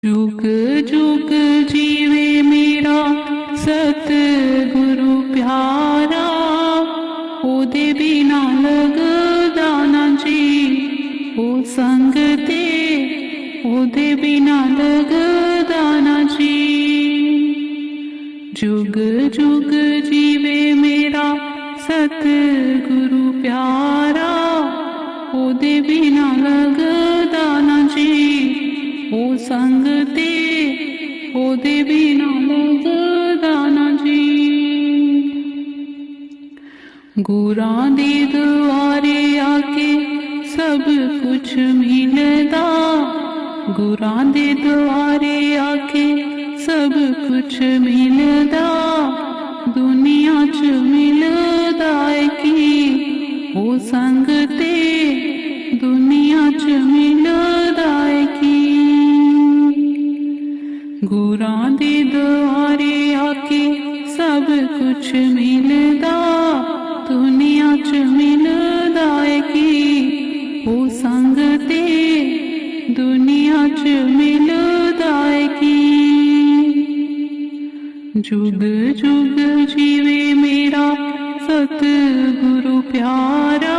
जुग जुग जीवे मेरा सतगुरु प्यारा, ओदे बिना लगदा ना जी। ओ संग ते ओदे बिना लगदा ना जी। जुग जुग जीवे मेरा सतगुरु प्यारा, ओदे बिना लगदा ना जी। ओ संग ते ओदे बिना लगदा ना जी। गुरां दे दुआरे आके सब कुछ मिलदा, गुरां दे दुआरे आके सब कुछ मिलदा। दुनिया च मिलदा है कि ओ संग ते दुनिया च मिलदा है कि। गुरां दे दुआरे आके सब कुछ मिलदा, दुनिया च मिलदा है कि ओ संग ते दुनिया च मिलदा है कि। जुग जुग जीवे मेरा सतगुरु प्यारा,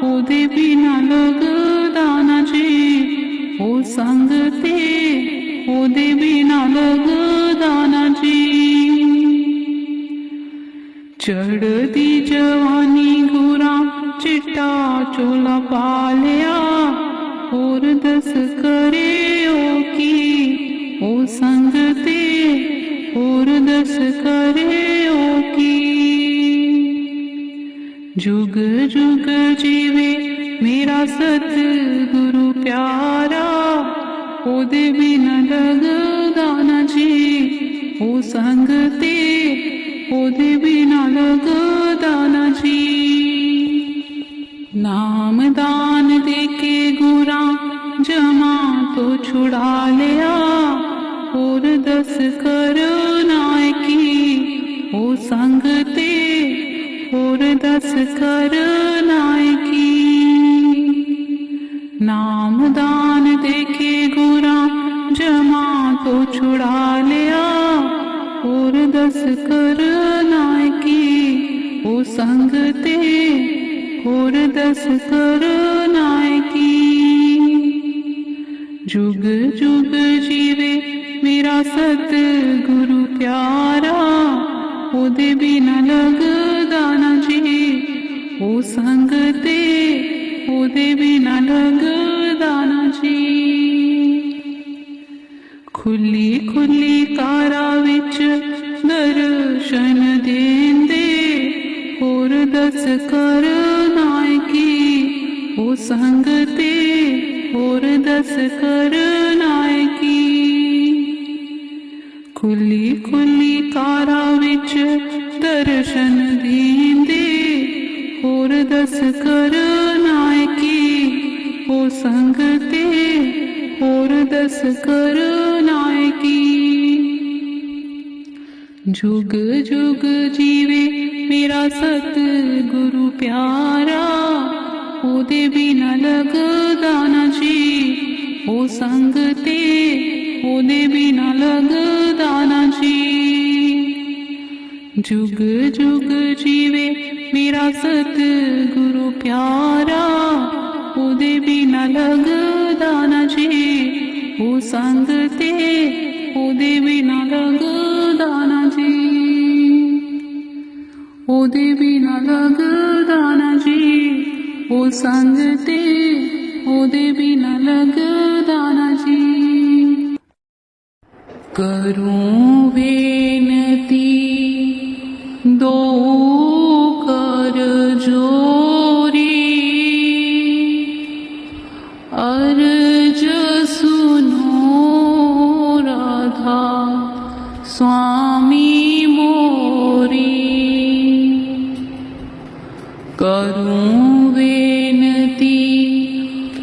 ओदे बिना लगदा ना जी। ओ संग ते ओदे बिना लगदा ना जी। चढ़दी जवानी गुरां चिट्टा चोला पा लिया, होर दस करे ओ की ओ संग ते होर दस करे ओ की। जुग जुग जीवे मेरा सतगुरु प्यारा, ओदे बिना लगदा ना जी। ओ संग ते ओदे बिना लगदा ना जी। नाम दान देके गुरां जमा तो छुड़ा लिया, और दस करना है कि ओ संग ते और दस करना है कि। नाम दान देके गुरां जमा तो छुड़ा लिया, और दस करना है कि ओ संग ते और दस करना है कि। जुग जुग जीवे मेरा सतगुरु प्यारा, ओदे बिना लगदा ना जी। ओ संग ते ओदे बिना लगदा ना जी। खुली खुली कारा विच दर्शन देंदे, होर दस करना है कि ओ संग ते होर दस करना है कि। खुली खुली कारा विच दर्शन देंदे, होर दस करना है कि ओ संग ते होर दस करना है कि। जुग जुग जीवे मेरा सतगुरु प्यारा, ओदे बिना लगदा ना जी। ओ संग ते ओदे बिना लगदा ना जी। जुग जुग जीवे मेरा सतगुरु प्यारा, ओदे बिना लगदा ना जी। ओ संग ते ओदे बिना लगदा ना जी। ओदे बिना लगदा ना जी। ओ संग ते ओदे बिना लगदा ना जी। करूं बेनती दो कर जोरी, अर्ज सुनो राधा स्वामी मोरी। करूं बेनती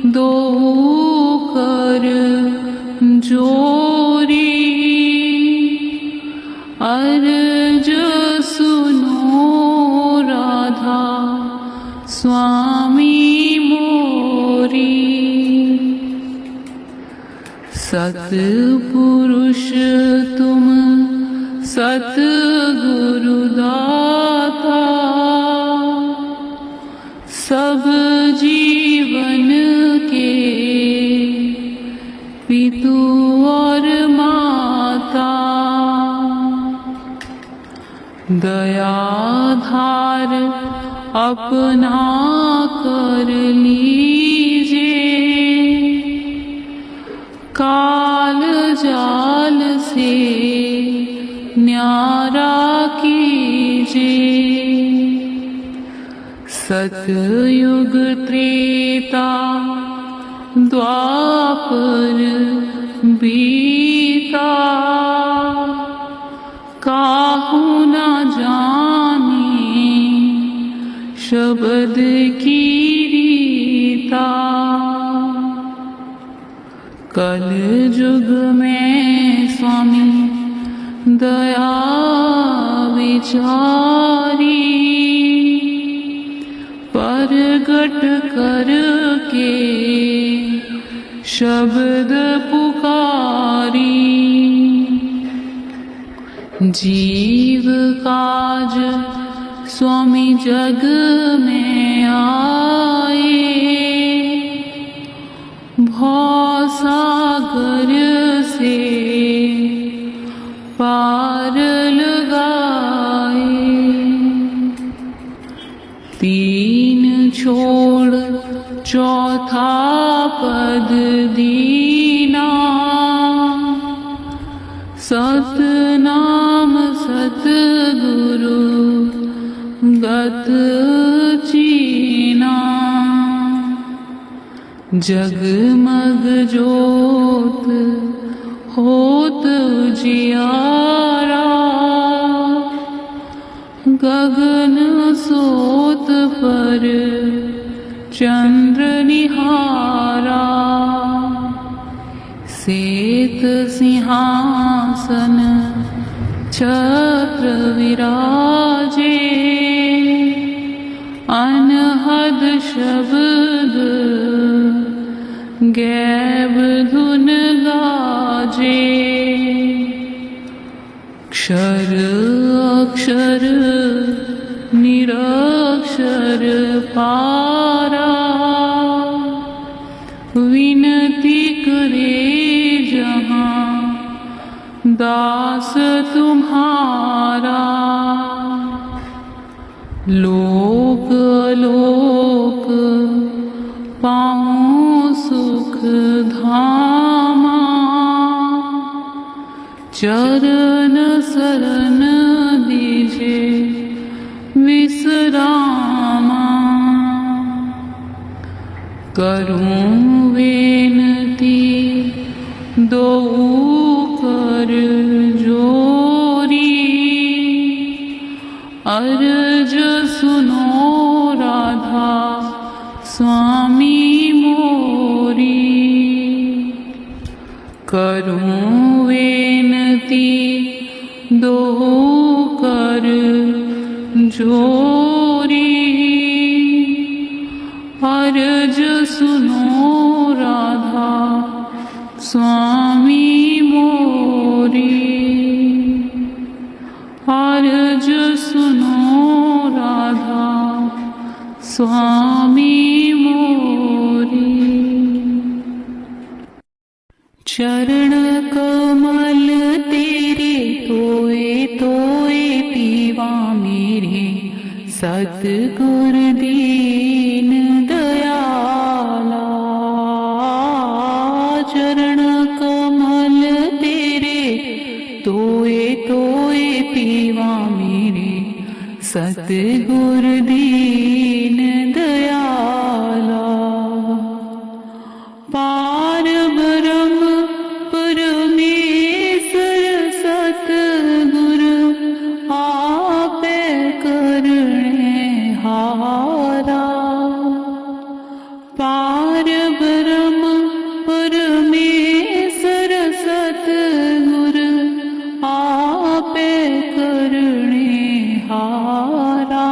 दो कर जोरी, अर्ज सुनो राधा स्वामी मोरी। सत सतपुरुष तुम सतगुरु दाता, सब जीवन के पितु और माता। दयाधार अपना कर लीजिए, काल जाल से न्यारा कीजिए। सतयुग त्रेता द्वापर बीता, काहू न जाने शब्द की रीता। कल युग में स्वामी दया विचारी, प्रगट करके शब्द पुकारी। जीव काज स्वामी जग में आए, भव सागर से पार लगाए। तीन छोड़ चौथा पद दीना, सतनाम सतगुरु गत चीना। जगमग जोत होत उजियारा, गगन सोत पर चंद्र निहारा। श्वेत सिंहासन छत्र विराजे, अनहद शब्द गैब धुन गाजे। क्षर अक्षर निरक्षर पारा, विनती करे जहाँ दास तुम्हारा। लोक लोक पाऊँ सुख धामा, चरण शरण दीजे विश्रामा। करूं विनती दो कर जोरी, अर्ज सुनो राधा स्वामी मोरी। करूं विनती दो कर जोरी, अर्ज सुनो राधा स्वामी मोरी। अर्ज सुनो राधा स्वामी मोरी। चरण कमल तेरे तोए तोए पीवा मेरे, सतगुर दीन दयाला। चरण कमल तेरे तोए तोए पीवा मेरे, सतगुर दीन दयाला। पार ब्रह्म परमेश्वर सतगुर आपे करने हारा। पार ब्रह्म परमेश्वर सतगुर आपे करने हारा।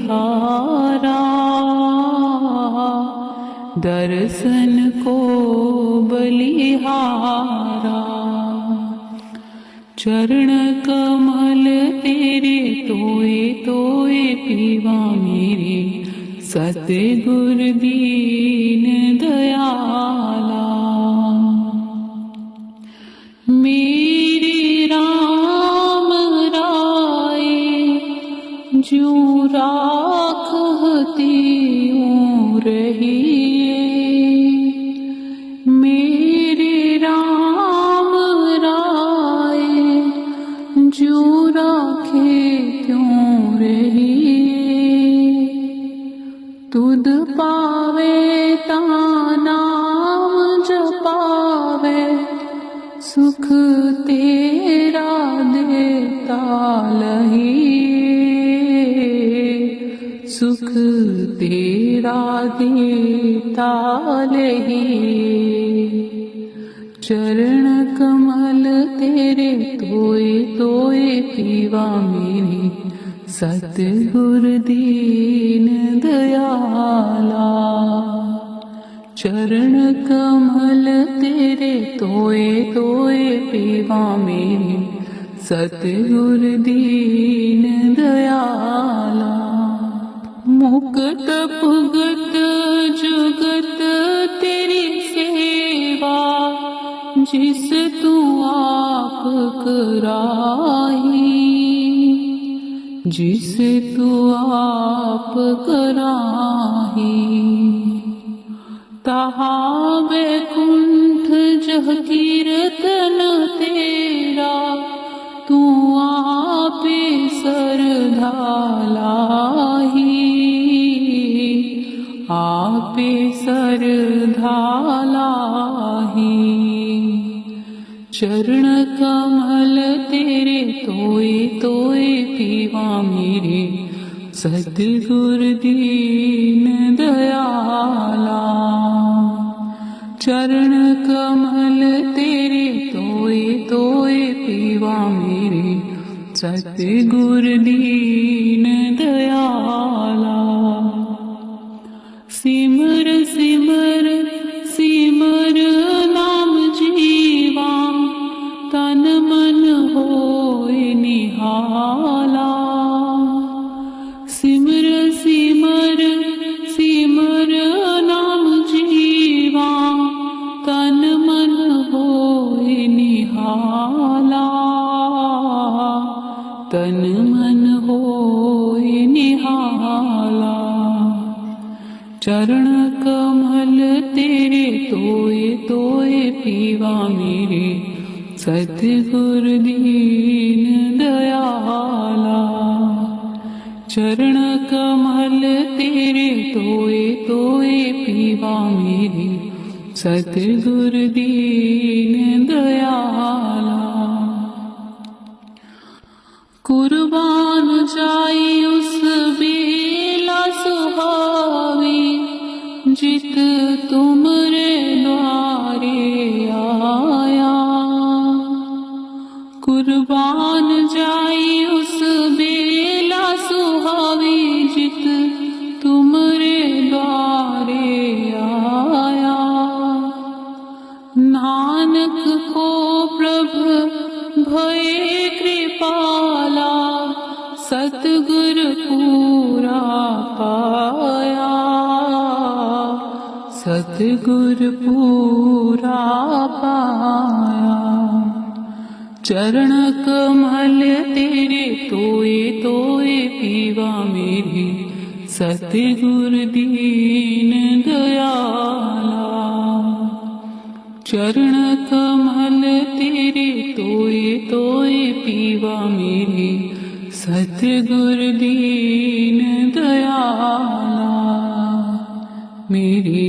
हारा, दर्शन को बलिहारा। चरण कमल तेरे तोए तोए पीवा मेरे, सतगुर दीन दयाला। मेरे राम राय ज्यों राखते यूं रहिए, मेरे राम राय ज्यों राखे त्यों रहिए। तुद पावे ता नाम जपावे, सुख तेरा देता लहिए, सुख तेरा देता लहिए। चरण कमल तेरे तोए तोए पीवा मेरे, सतगुर दीन दयाला। चरण कमल तेरे तोए तोए पीवा मेरे, सतगुर दीन दयाला। मुकुट भुगत जुगत तेरी सेवा, जिस तू आप कराही, जिस तू आप कराही। तहा बैकुंठ जह कीर्तन तेरा, तू आपे सरधा लाही, आपे सरधा लाही। चरण कमल तेरे तोए तोए पीवा मेरे, सतगुर दीन दयाला। चरण कमल तेरे तोए तोए पीवा मेरे, सतगुर दीन दयाला। सिमर सिमर सिमर नाम जीवा, तन मन होए निहाला। सिमर सिमर सिमर नाम जीवा, तन मन होए निहाला, तन मन होए निहाला। चरण कमल तेरे तोए तोए पीवा मेरे, सतगुर दीन दयाला। चरण कमल तेरे तोए तोए पीवा मेरे, सतगुर दीन दयाला। कुर्बान जाई उस बेला सुहावी, जित तुमरे द्वारे आया। कुर्बान जाई उस बेला सुहावी, जित तुमरे द्वारे आया। नानक को प्रभु भये कृपाला, सतगुर पूरा पाया, सतगुर पूरा पाया। चरण कमल तेरे तोए तोए पीवा मेरे, सतगुर दीन दयाला। चरण कमल तेरे तोए तोए पीवा मेरे, सतगुर दीन दयाला। मेरे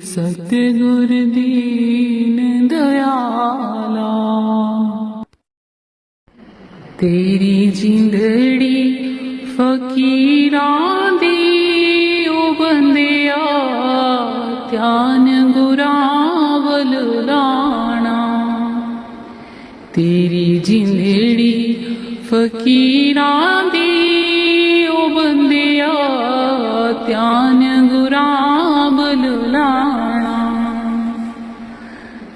सतगुर दीन दयाला। तेरी जिंदड़ी फकीरां दी ओ बंदिया, ध्यान गुरां वल लाना। तेरी जिंदड़ी फकीरां दी ओ बंदिया, ध्यान गुरा बललाना,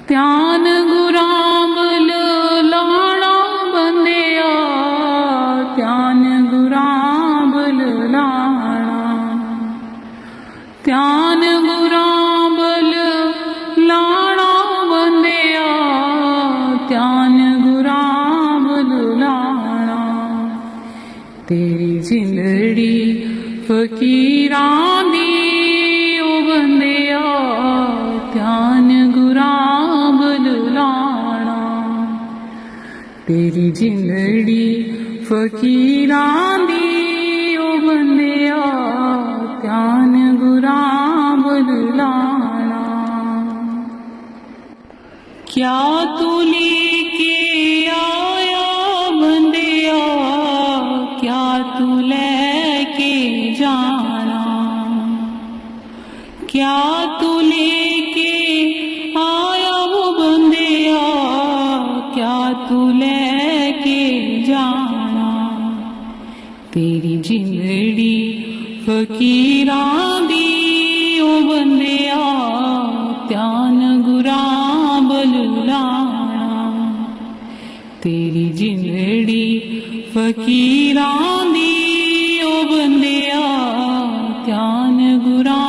ध्यान गुरा बललाना बंदिया, ध्यान गुरा बललाना, ध्यान गुरा बललाना बंदिया, ध्यान गुरा बललाना। तेरी जिंदड़ी फकीरां दी ओ बंदिया, ध्यान गुरा बललाना। तेरी जिंदड़ी फकीरां दी ओ बंदिया, ध्यान गुरा बललाना। क्या तू लेके आया बंदिया, क्या तू लेके जाना, क्या तू लेके आया वो बंदिया, क्या तू लेके जाना। तेरी जिंदड़ी फकीरां दी ओ बंदिया, ध्यान गुरा बललाना। तेरी जिंदड़ी फकीरां दी ओ बंदिया, ध्यान गुरा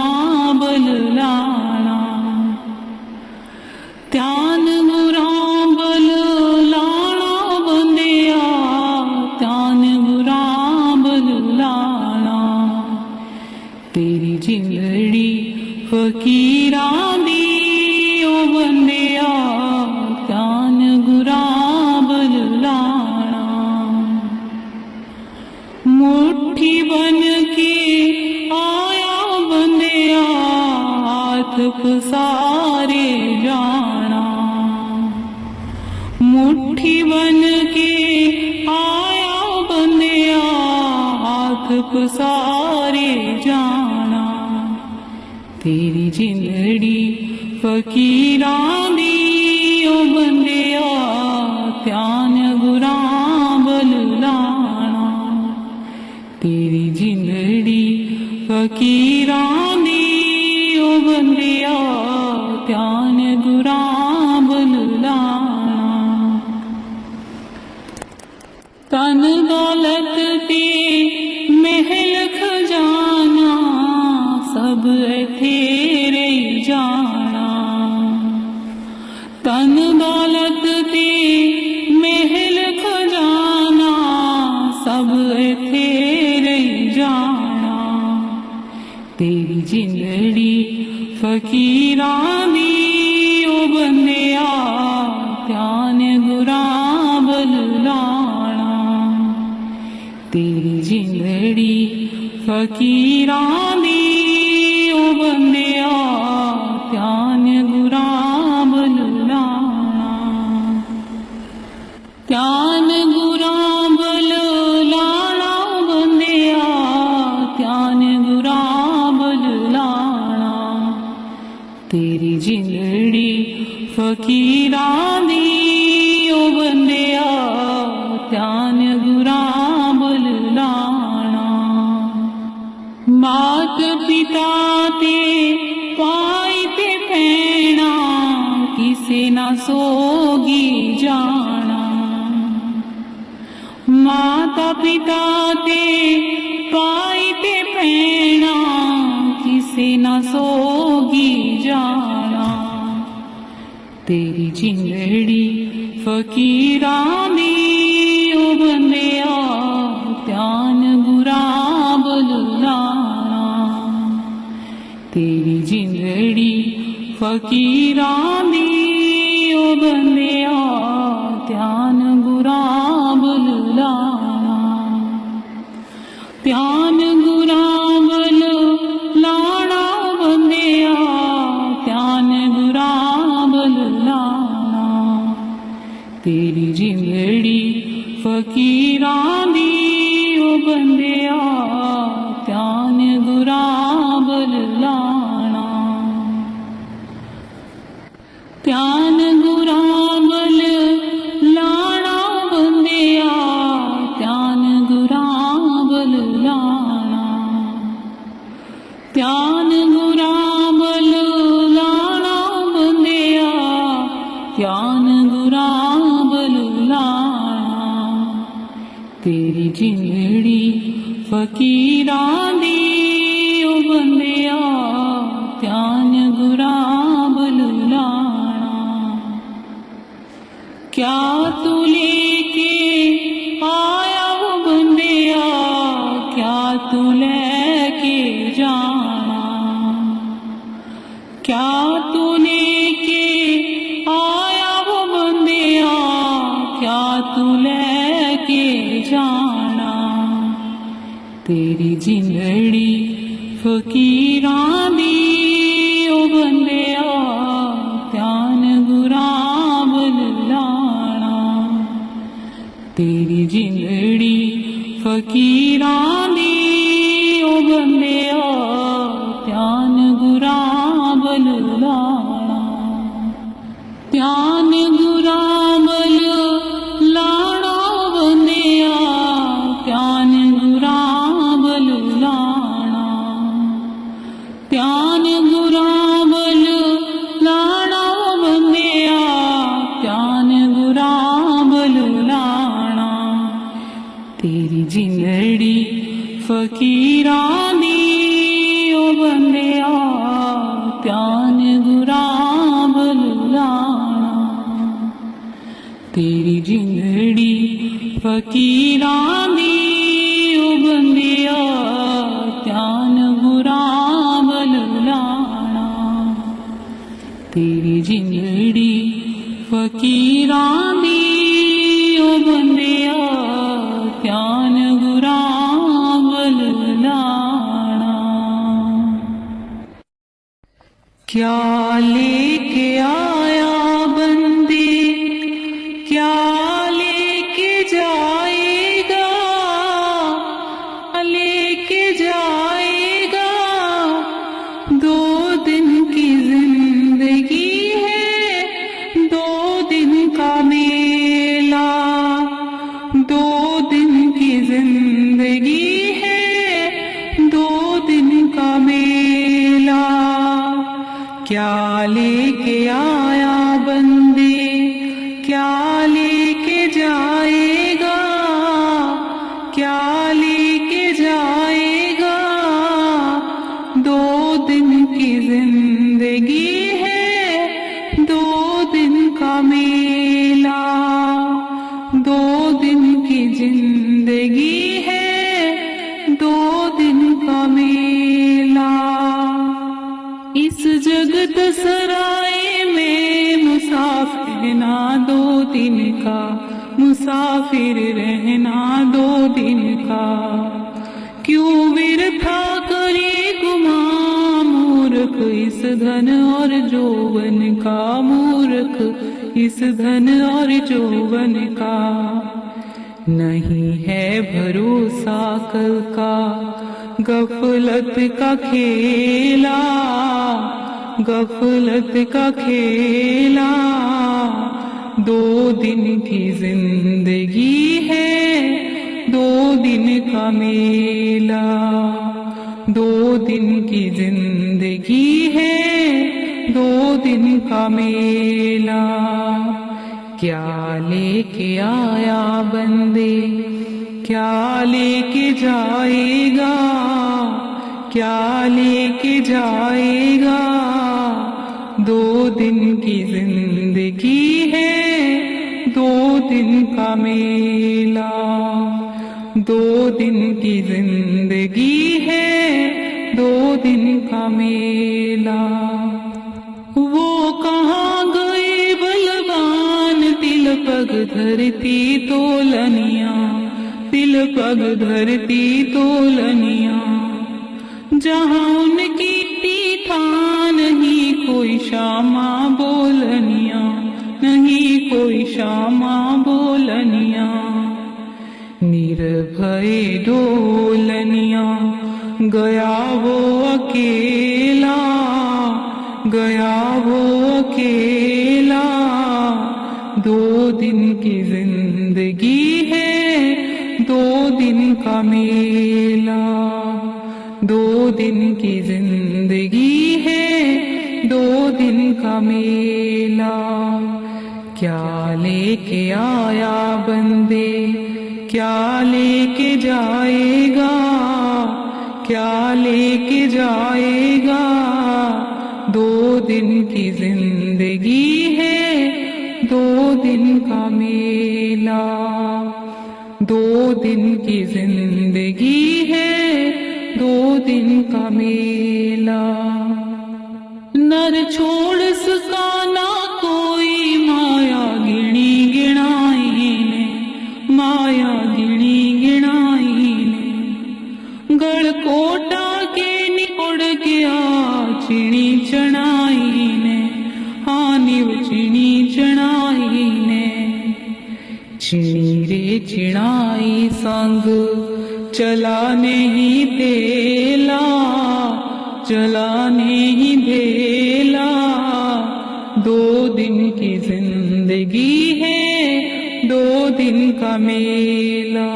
बललाना। ध्यान गुरा बललाना बंदिया, ध्यान गुरा बललाना। तेरी जिंदड़ी फकीरां दी ओ बंदिया, ध्यान गुरा बललाना। मुट्ठी बन के आया बंदिया, हाथ पसारे जाना। मुट्ठी बन के आया बंदिया, हाथ पसारे जाना। तेरी जिंदड़ी फकीरां दी ओ बंदिया, ध्यान गुरा बललाना। तेरी जिंदड़ी फकीरां दी ओ बंदिया, ध्यान गुरा बललाना। तन दौलत ते महल खजाना, सब तेरे जाना। तन दौलत ते महल खजाना, सब तेरे जाना। तेरी जिंदड़ी फकीरां दी ओ बंदिया, ध्यान गुरा बललाना। तेरी जिंदड़ी फकीरां दी ओ बंदिया, ध्यान गुरा बललाना। ध्यान गुरा बललाना बंदिया, ध्यान गुरा बललाना। तेरी जिंदड़ी फकीरां दी ओ बंदिया, ध्यान गुरा बललाना। मात पिता ते पाई ते भैणा, किसे ना सोगी जाना। माता पिता ते पाई ते भैणा, किसे ना सोगी जाना। तेरी जिंदड़ी फकीरां दी ओ बंदिया, ध्यान गुरा बललाना। तेरी जिंदड़ी फकीरां दी ओ बंदिया, ध्यान गुरा बललाना। ध्यान गुरा बललाना बंदिया, ध्यान गुरा बललाना। तेरी जिंदड़ी फकीरां दी ओ बंदिया, ध्यान गुरा बललाना। ध्यान गुरा बललाना बंदिया, ध्यान गुरा बललाना। तेरी जिंदड़ी फकीरां दी ओ बंदिया ध्यान गुराबल लाना। क्या तू लेके आया वो बंदिया क्या तू लेके जाना। क्या तू लेके आया वो बंदिया क्या तू लेके जाना। तेरी जिंदड़ी फकीरां दी ओ बंदिया ध्यान गुराबल लाना। तेरी जिंदड़ी फकीरां दी ओ बंदिया ध्यान गुराबल लाना। ध्यान गुराबल लाना ओ बंदिया ध्यान गुराबल लाना। ध्यान गुराबल लाना ओ बंदिया ध्यान गुराबल लाना। तेरी जिंदड़ी फकीरां दी ओ बंदिया ध्यान गुराबल लाना। तेरी जिंदड़ी फकीरां दी ओ बंदिया ध्यान गुराबल लाना। तेरी जिंदड़ी फकीरां दी ओ बंदिया ध्यान गुराबल लाना। क्या लेके आया बंदे क्या लेके जाएगा। लेके जाएगा 2 दिन की जिंदगी है 2 दिन का मेला। 2 दिन की जिंदगी है 2 दिन का मेला। क्या लेके आया बंदे क्या लेके जाएगा। क्या लेके जाएगा 2 दिन की जिंदगी है 2 दिन का मेला। 2 दिन की जिंदगी है 2 दिन का मेला। इस जगत सराय में मुसाफिर ना 2 दिन का मुसाफिर रहना 2 दिन का। क्यों व्यर्था करे गुमा मूर्ख इस धन और जौवन का। मूर्ख इस धन और जौवन का। नहीं है भरोसा कल का गफलत का खेला। गफलत का खेला 2 दिन की जिंदगी है 2 दिन का मेला। 2 दिन की जिंदगी है 2 दिन का मेला। क्या लेके आया बंदे क्या लेके जाएगा। क्या लेके जाएगा 2 दिन की जिंदगी है 2 दिन का मेला। 2 दिन की जिंदगी है 2 दिन का मेला। वो कहाँ गए बलवान तिल पग धरती तोलनिया। तिल पग धरती तोलनिया। जहाँ उनकी था नहीं कोई शामा बोलनिया। नहीं कोई शामा बोलनिया। निर्भय डोलनिया गया वो अकेला। गया वो अकेला 2 दिन की जिंदगी है 2 दिन का मेला। 2 दिन की जिंदगी है 2 दिन का मेला। क्या लेके आया बंदे क्या लेके जाएगा, क्या लेके जाएगा। 2 दिन की जिंदगी है, 2 दिन का मेला। 2 दिन की जिंदगी है, 2 दिन का मेला। नर छोड़ सका ना कोई, माया गिणी गिणाई ने, माया गिणी गिणाई ने। गढ़कोटा के निकोड़ गया, चिड़ी चढ़ाई ने, हानि वो चिड़ी चढ़ाई ने। चिड़ी रे चिड़ाई संग चला नहीं देला, चला नहीं देला। 2 दिन की जिंदगी है, 2 दिन का मेला।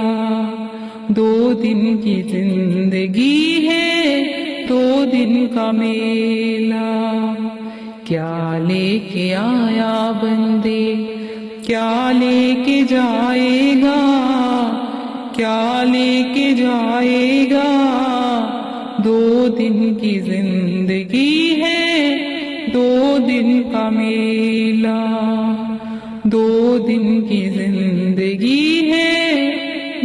2 दिन की जिंदगी है, 2 दिन का मेला। क्या लेके आया बंदे, क्या लेके जाएगा, क्या लेके जाएगा। 2 दिन की जिंदगी है, 2 दिन का मेला। 2 दिन की जिंदगी है,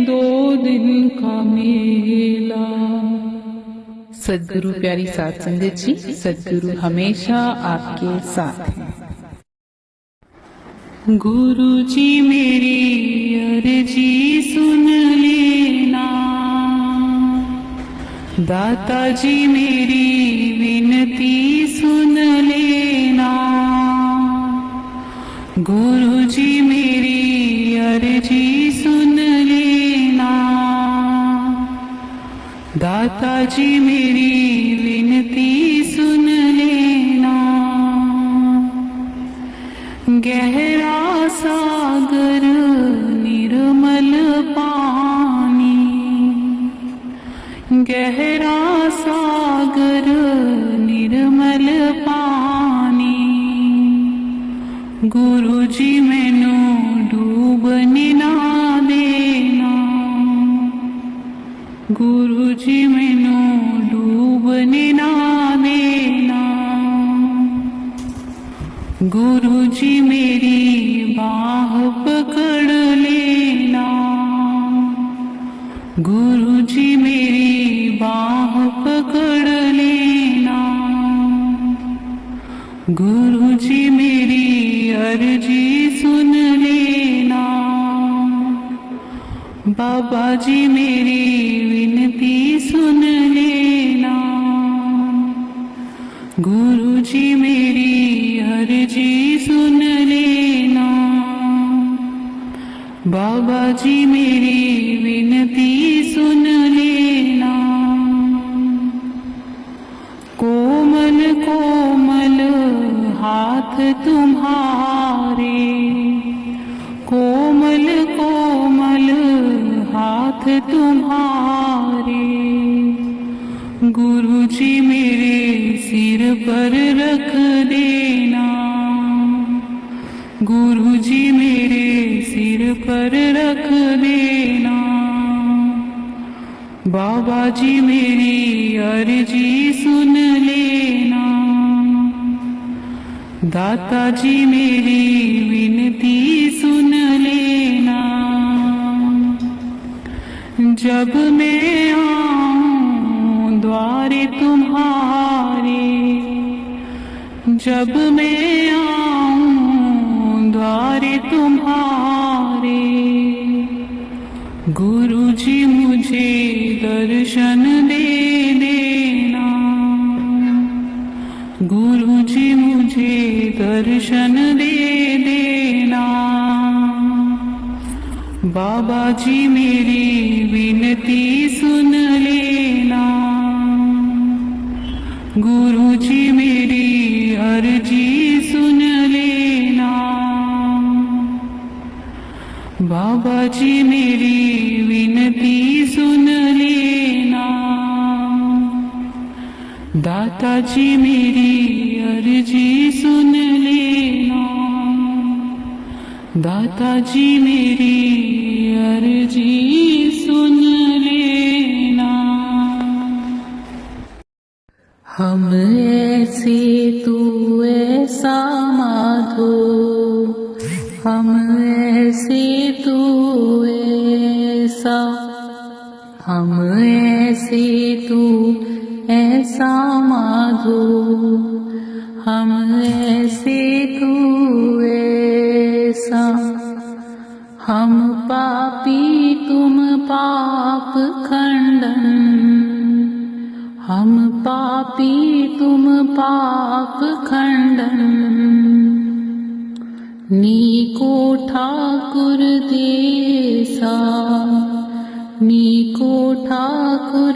2 दिन का मेला। सद्गुरु प्यारी साध संगत जी, सद्गुरु हमेशा आपके साथ हैं। गुरु जी मेरी अर्जी सुन लेना, दाता जी मेरी विनती सुन लेना। गुरु जी मेरी अर्जी सुन लेना, दाता जी मेरी विनती सुन लेना। गहरा सागर निर्मल पानी, गहरा सागर निर्मल पानी। गुरु जी मैनू डूबने ना देना, गुरु जी मैनू डूबने ना देना। गुरु जी मेरी बाह पकड़ लेना, गुरु जी मेरी बाह पकड़ लेना। गुरु जी मेरी अर्जी सुन लेना, बाबा जी मेरी विनती सुन लेना। गुरु जी मेरी अर्जी सुन लेना, बाबा जी मेरी विनती सुन लेना। कोमल कोमल हाथ तुम्हारे, कोमल कोमल हाथ तुम्हारे। गुरु जी मेरे सिर पर रख देना, गुरु जी मेरे सिर पर रख देना। बाबा जी मेरी अर्जी सुन लेना, दाता जी मेरी विनती सुन लेना। जब मैं आऊं द्वारे तुम्हारे, जब मैं आऊं द्वारे तुम्हारे। गुरु जी मुझे दर्शन दे देना, गुरु जी मुझे दर्शन दे देना। बाबा जी मेरी विनती सुन लेना, गुरु जी मेरी अर्जी सुन लेना। बाबा जी मेरी विनती सुन लेना, दाता जी मेरी अर्जी सुन लेना। दाता जी मेरी अर्जी हम ऐसे तू ऐसा माधो, हम ऐसे तू ऐसा, हम ऐसे तू ऐसा माधो, हम ऐसे तू ऐसा। हम पापी तुम पाप खंडन, हम पापी तुम पाप खंडन। नीको ठाकुर देसा, नीको ठाकुर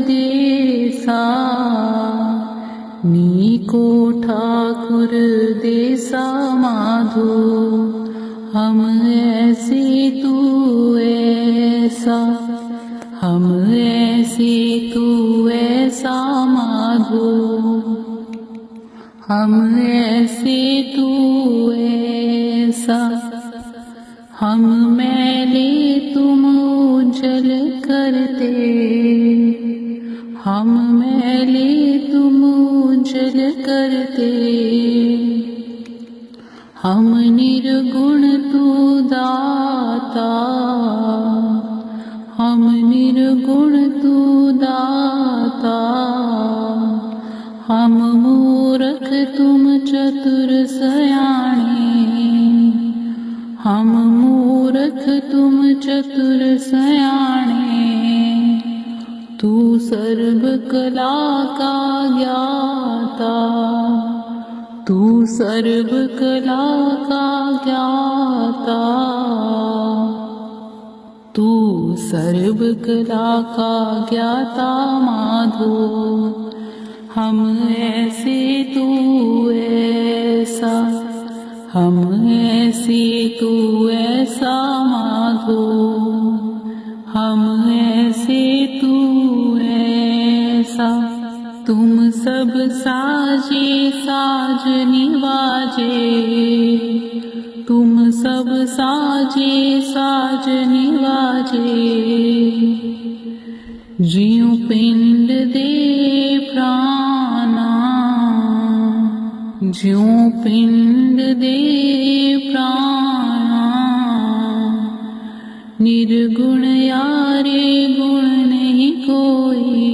देसा, नीको ठाकुर देसा माधो, हम ऐसे तू ऐसा, हम ऐसे तू ऐसा माधो, हम ऐसे तू ऐसा। हम मैले तुम उज्जल करते, हम मैले तुम उज्जल करते। हम निर्गुण तू दाता, हम निर्गुण तू दाता। हम मूर्ख तुम चतुर सयाणे, हम मूर्ख तुम चतुर सयाणे। तू सर्व कला का ज्ञाता, तू सर्व कला का ज्ञाता, तू सर्व कला का ज्ञाता माधो, हम ऐसे तू ऐसा, हम ऐसे तू ऐसा माधो, हम ऐसे तू ऐसा। तुम सब साजे साज निवाजे, तुम सब साजे साज निवाजे। ज्यों पिंड दे प्राणा, ज्यों पिंड दे प्राणा। निर्गुण यारे गुण नहीं कोई,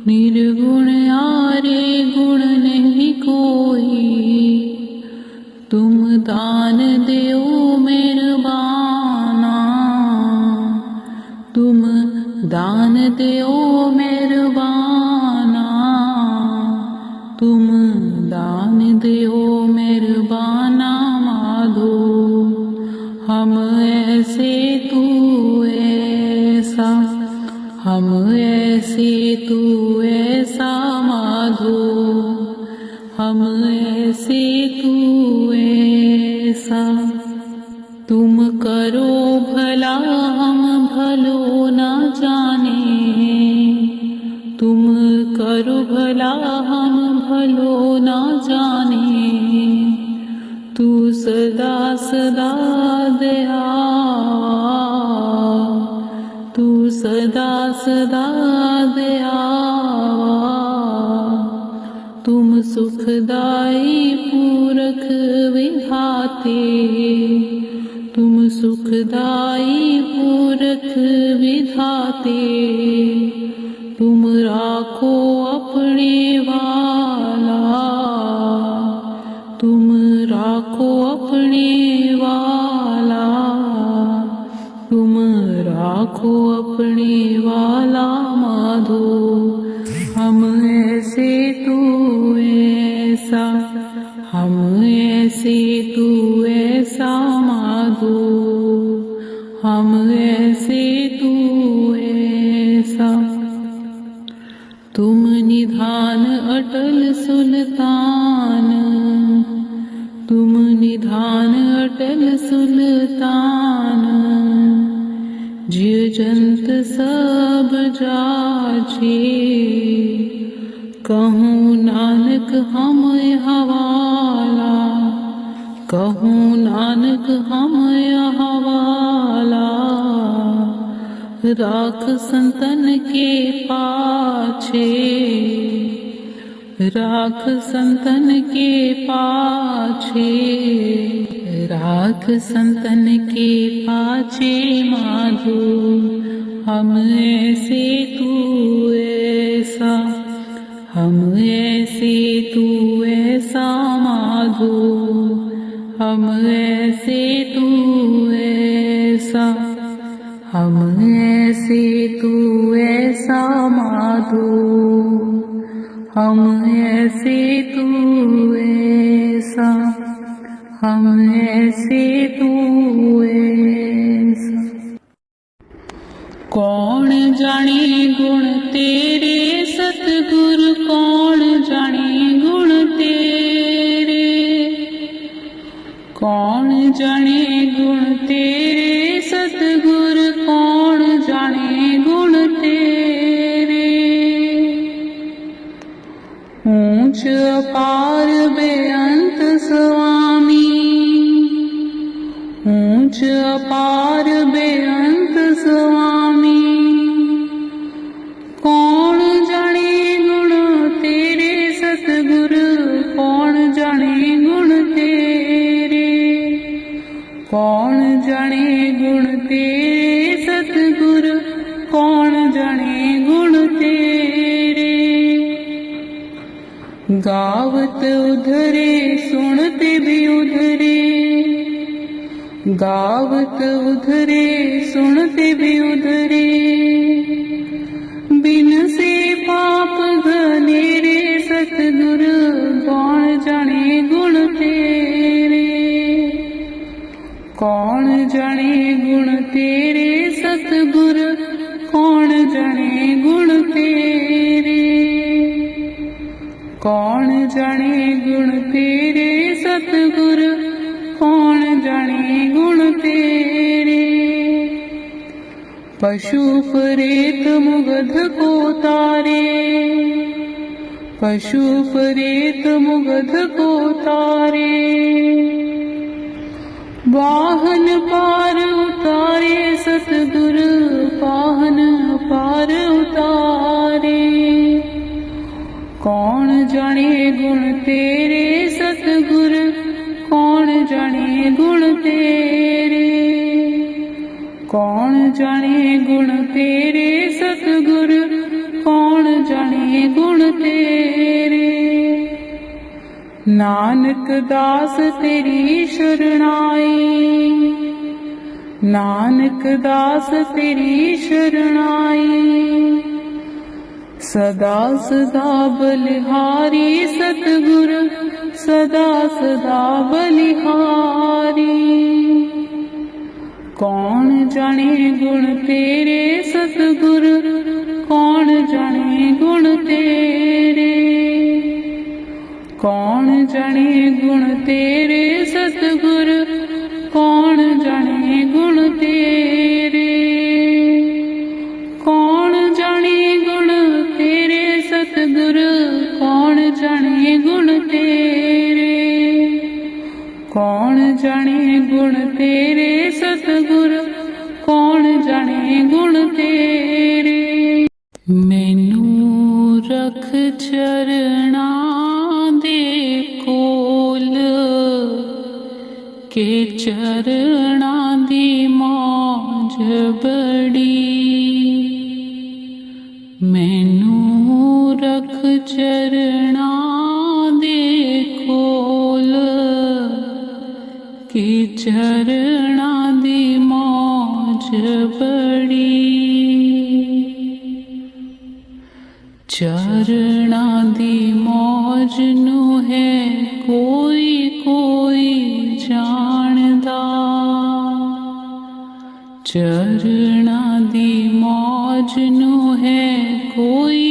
निर्गुण यारे गुण नहीं कोई। तुम दान देओ मेहरबाना, तुम दान देओ मेहरबाना, तुम दान देओ मेहरबाना माधो, हम ऐसे तू ऐसा, हम ऐसे तू ऐसा माधो, हम ऐसे तू ऐसा। तुम करो भला हम भलो न जाने, तुम करो भला हम भलो न जाने। तू सदा सदा दया, तू सदा सदा दया। तुम सुखदाई पूरख विधाते, तुम सुखदाई पूरख विधाते। तुम राखो अपने वाला, तुम राखो अपने वाला, तुम राखो अपने वाला माधो, हम ऐसे तू ऐसा, हम ऐसे तू ऐसा माधो, हम ऐसे तू ऐसा। तुम निधान अटल सुल्तान, तुम निधान अटल सुल्तान। जीव जंत सब जाचे, कहूँ नानक हम हवाला, कहूँ नानक हम हवाला। राख संतन के पाछे, राख संतन के पाछे, राख संतन के पाछे माधो, हम ऐसे तू ऐसा, हम ऐसे तू ऐसा माधो, हम ऐसे तू ऐसा, हम ऐसे तू ऐसा माधो, हम ऐसे तू ऐसा, हम ऐसे तू ऐसा। कौन जाने गुण तेरे सतगुरु, कौन जाने गुण तेरे, कौन जाने गुण तेरे सतगुरु, कौन जाने गुण तेरे। ऊंच अपार बेअंत स्वामी, ऊंच अपार बेअंत स्वामी, कौन जाने गुण तेरे सतगुरु, कौन जाने गुण तेरे, कौन जाने गुण तेरे सतगुरु, कौन जाने गुण तेरे। गावत उधरे सुनते भी उधरे, गावत उधरे सुनते भी उधरे, बिन से पाप घनेरे सतगुरु, कौन जाने गुण तेरे, कौन जाने गुण तेरे सतगुरु, कौन जाने गुण तेरे, कौन जाने गुण तेरे सतगुरु, कौन जाने गुण तेरे। पशु प्रेत मुगध को तारे, पशु प्रेत मुगध को तारे, वाहन पार उतारे सतगुरु, वाहन पार उतारे, कौन जाने गुण तेरे सतगुरु, कौन जाने गुण तेरे, कौन जाने गुण तेरे सतगुरु, कौन जाने गुण तेरे। नानक दास तेरी शरणाई, नानक दास तेरी शरणाई, सदा सदा बलिहारी सतगुरु, सदा सदा बलिहारी, कौन जाने गुण तेरे सतगुरु, कौन जाने गुण तेरे, कौन जाने गुण तेरे सतगुरु, कौन जाने गुण तेरे, कौन जाने गुण तेरे सतगुरु, कौन जाने गुण तेरे, कौन जाने गुण तेरे सतगुरु, कौन जाने गुण तेरे। मैनू रख चरना दे कोल, के चरना दी मौज बड़ी, मैनू रख चरना दे कोल, के चरना दी मौज बड़ी, चरना दी मौज नू है कोई कोई जानदा, चरना दी मौज नू है कोई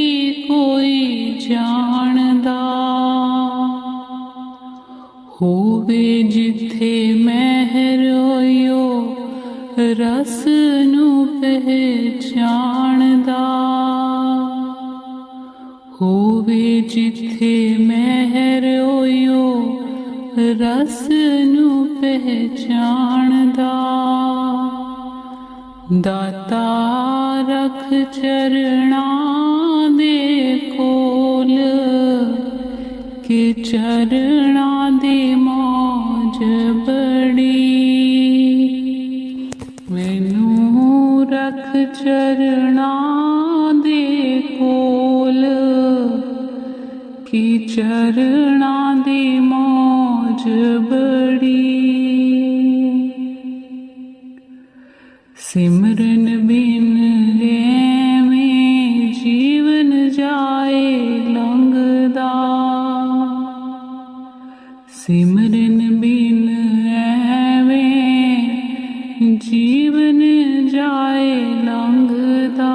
कोई जानदा, होवे जिथे महर होयो रस नू पहचानदा, होवे जिथे महर होयो रस नू पहचानदा, दाता रख चरणां दे कोल कि चरणां दी मौज बड़ी मैनू रख चरणां दे कोल कि चरणां दी मौज बड़ी सिमरन बिन एवें जीवन जाए लंघदा सिमरन बिन एवें जीवन जाए लंघदा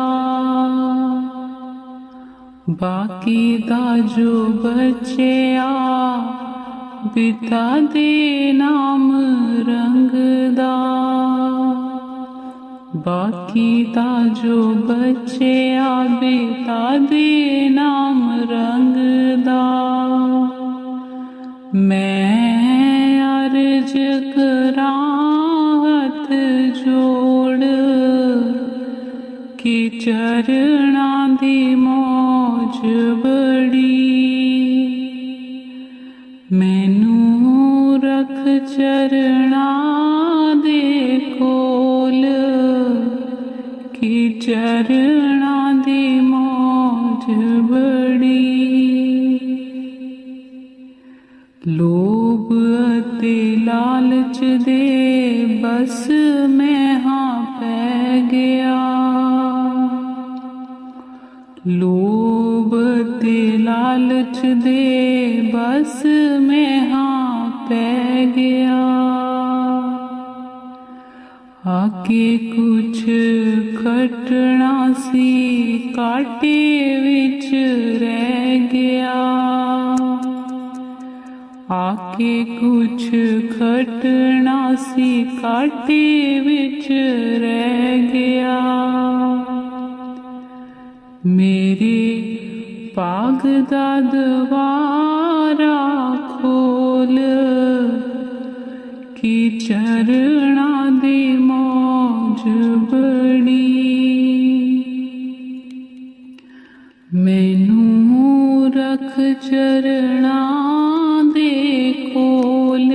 बाकी दा जो बचया पिता दे नाम रंगदा बाकी दा जो बचया पिता दे नाम रंगदा मैं अर्ज करां हथ जोड़ कि चरणां दी मौज बड़ी मैनू रख चरणां दे कोल कि चरणां दी मौज बड़ी लोभ अते लालच दे बस मैं हाँ पै गया लोभ अते लालच दे बस मैं हाँ पै गया आके कुछ खटना सी काटे विच रह गया आके कुछ खटना सी काटे विच रह गया मेरे पाग दा दवारा खोल कि चरणां दी मौज बड़ी मैनू रख चरणां दे कोल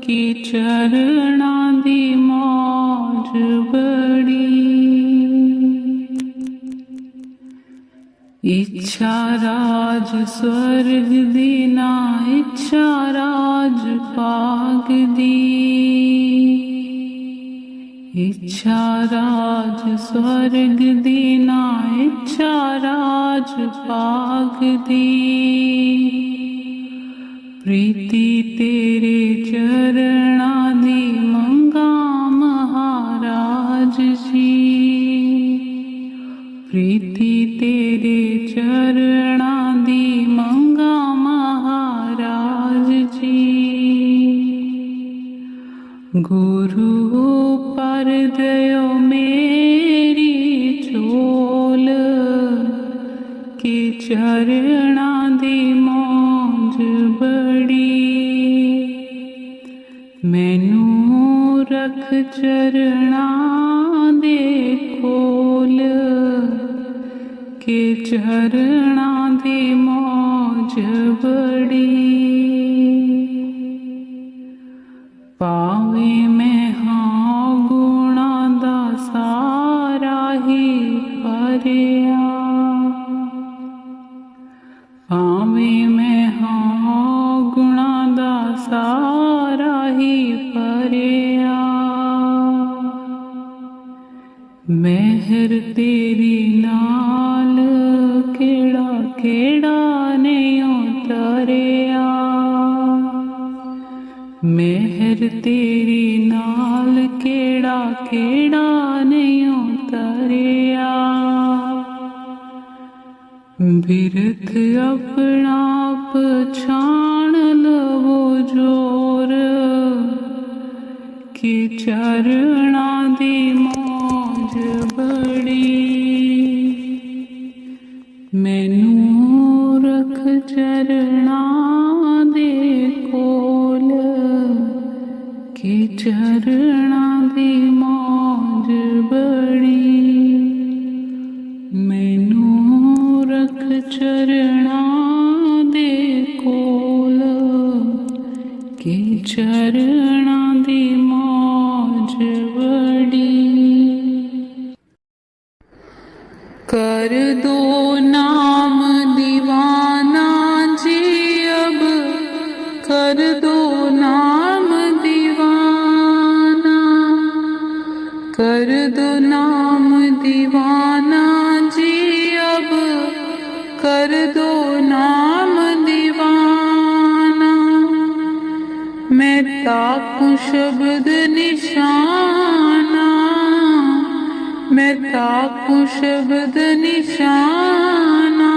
कि चरणां दी मौज बड़ी इच्छा राज स्वर्ग दी ना इच्छा राज पाग दी इच्छा राज स्वर्ग दी ना इच्छा राज पाग दी प्रीति तेरे चरणां दी मंगा महाराज जी प्रीति तेरे चरणां दी मंगा महाराज जी गुरु पर दयो मेरी झोल कि चरणां दी मौज बड़ी मैनू रख चरणां दे कोल कि चरणां दी मौज बड़ी पावे मैं हाँ गुणां दा सारा ही भरिया पावे मैं हाँ गुणां दा सारा ही भरिया मेहर तेरी नाल केड़ा केड़ा नहीं उतरिया मेहर तेरी नाल केड़ा केड़ा नहीं उतरिया बिरथ अपना पछाण लवो जोर कि चरणां दी मौज बड़ी मैनू रख चरणां दे कोल कि चरणां दी मौज बड़ी कर दो नाम दीवाना जी अब, कर दो नाम दीवाना, कर दो नाम दीवाना जी अब, कर दो नाम दीवाना। मैं ताकूं शब्द निशाना, मैं ताकूं शब्द निशाना,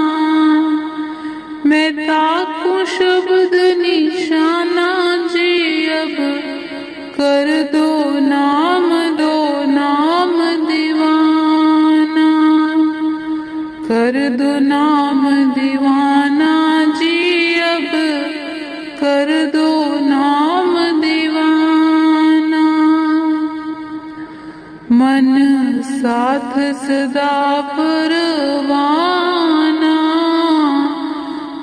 मैं ताकूं शब्द निशाना जी अब, कर दो नाम दीवाना, कर दो नाम दीवाना जी अब, कर दो नाम दीवाना। मन साथ सदा परवाना,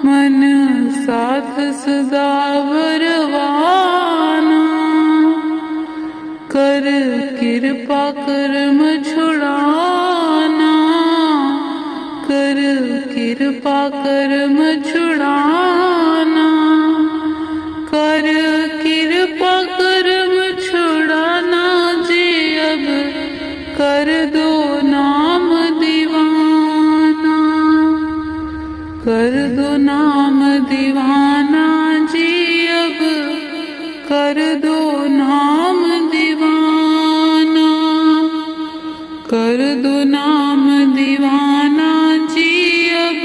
मन साथ सदा परवाना, कर कृपा कर्म छुड़ाना, कर कृपा कर्म छुड़ाना, कर कृपा कर्म छुड़ाना जी अब, कर दो नाम दीवाना, कर दो नाम दीवाना जी अब, कर दो नाम दीवाना, कर दो नाम दीवाना जी अब,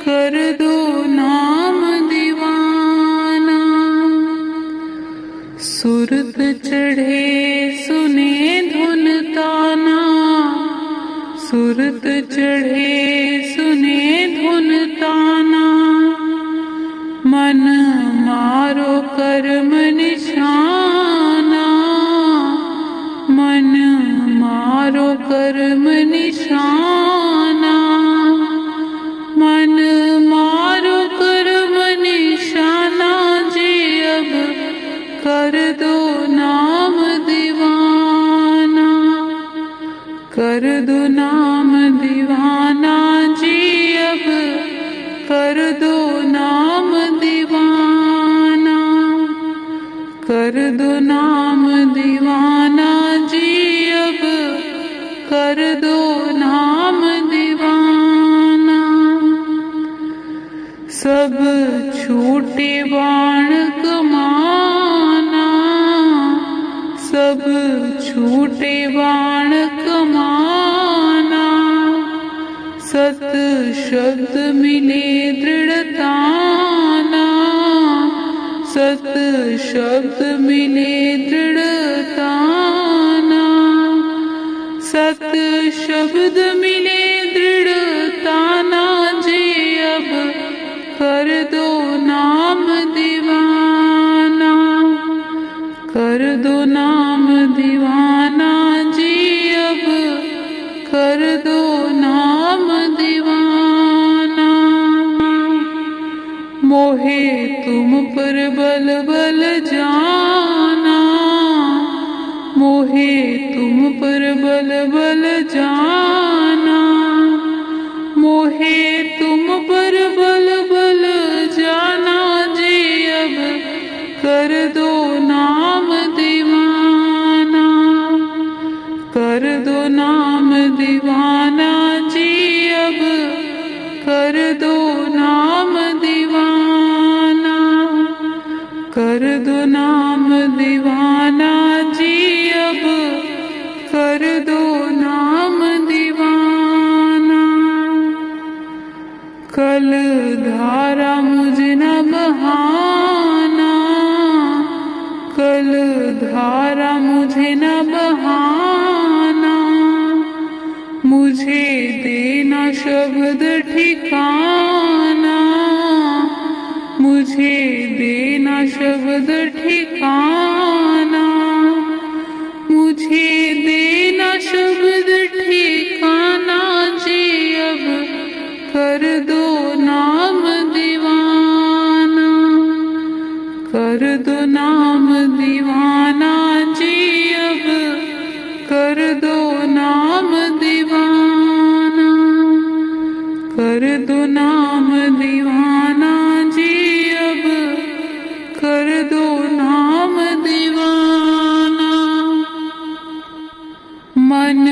कर दो नाम दीवाना। सुरत चढ़े सुने धुन ताना, सुरत चढ़े सुने धुन ताना, मन मारो कर्म निशाना, मन मारो कर्म निशाना, मन मारो कर्म निशाना जी अब, कर दो नाम दीवाना, कर दो नाम दीवाना जी अब, कर दो नाम दीवाना, कर दो नाम दीवाना जी अब, कर दो नाम दीवाना। सब छूटे बाण कमाना, सब छूटे बाण कमाना, सत शब्द मिले दृढ़ताना, सत शब्द मिले दृढ़ताना, सत शब्द मिले दृढ़ताना जी अब, कर दो नाम दीवाना, कर दो नाम दीवाना जी अब, कर दो नाम दीवाना। मोहे तुम पर बल बल जाना, मोहे तुम पर बल बल जाना, मोहे तुम पर बल बल जाना जी अब, कर दो नाम दीवाना, कर दो नाम दीवाना जी अब, कर दो नाम दीवाना, कर दो नाम दीवाना जी अब, कर दो नाम दीवाना। कल धारा मुझे न बहाना, कल धारा मुझे न बहाना, मुझे देना शब्द ठिकाना, मुझे देना शब्द ठिकाना, मुझे देना शब्द ठिकाना जी अब, कर दो नाम दीवाना, कर दो नाम दीवाना जी अब, कर दो नाम दीवाना। दो नाम दीवाना जी अब, कर दो नाम दीवाना। मन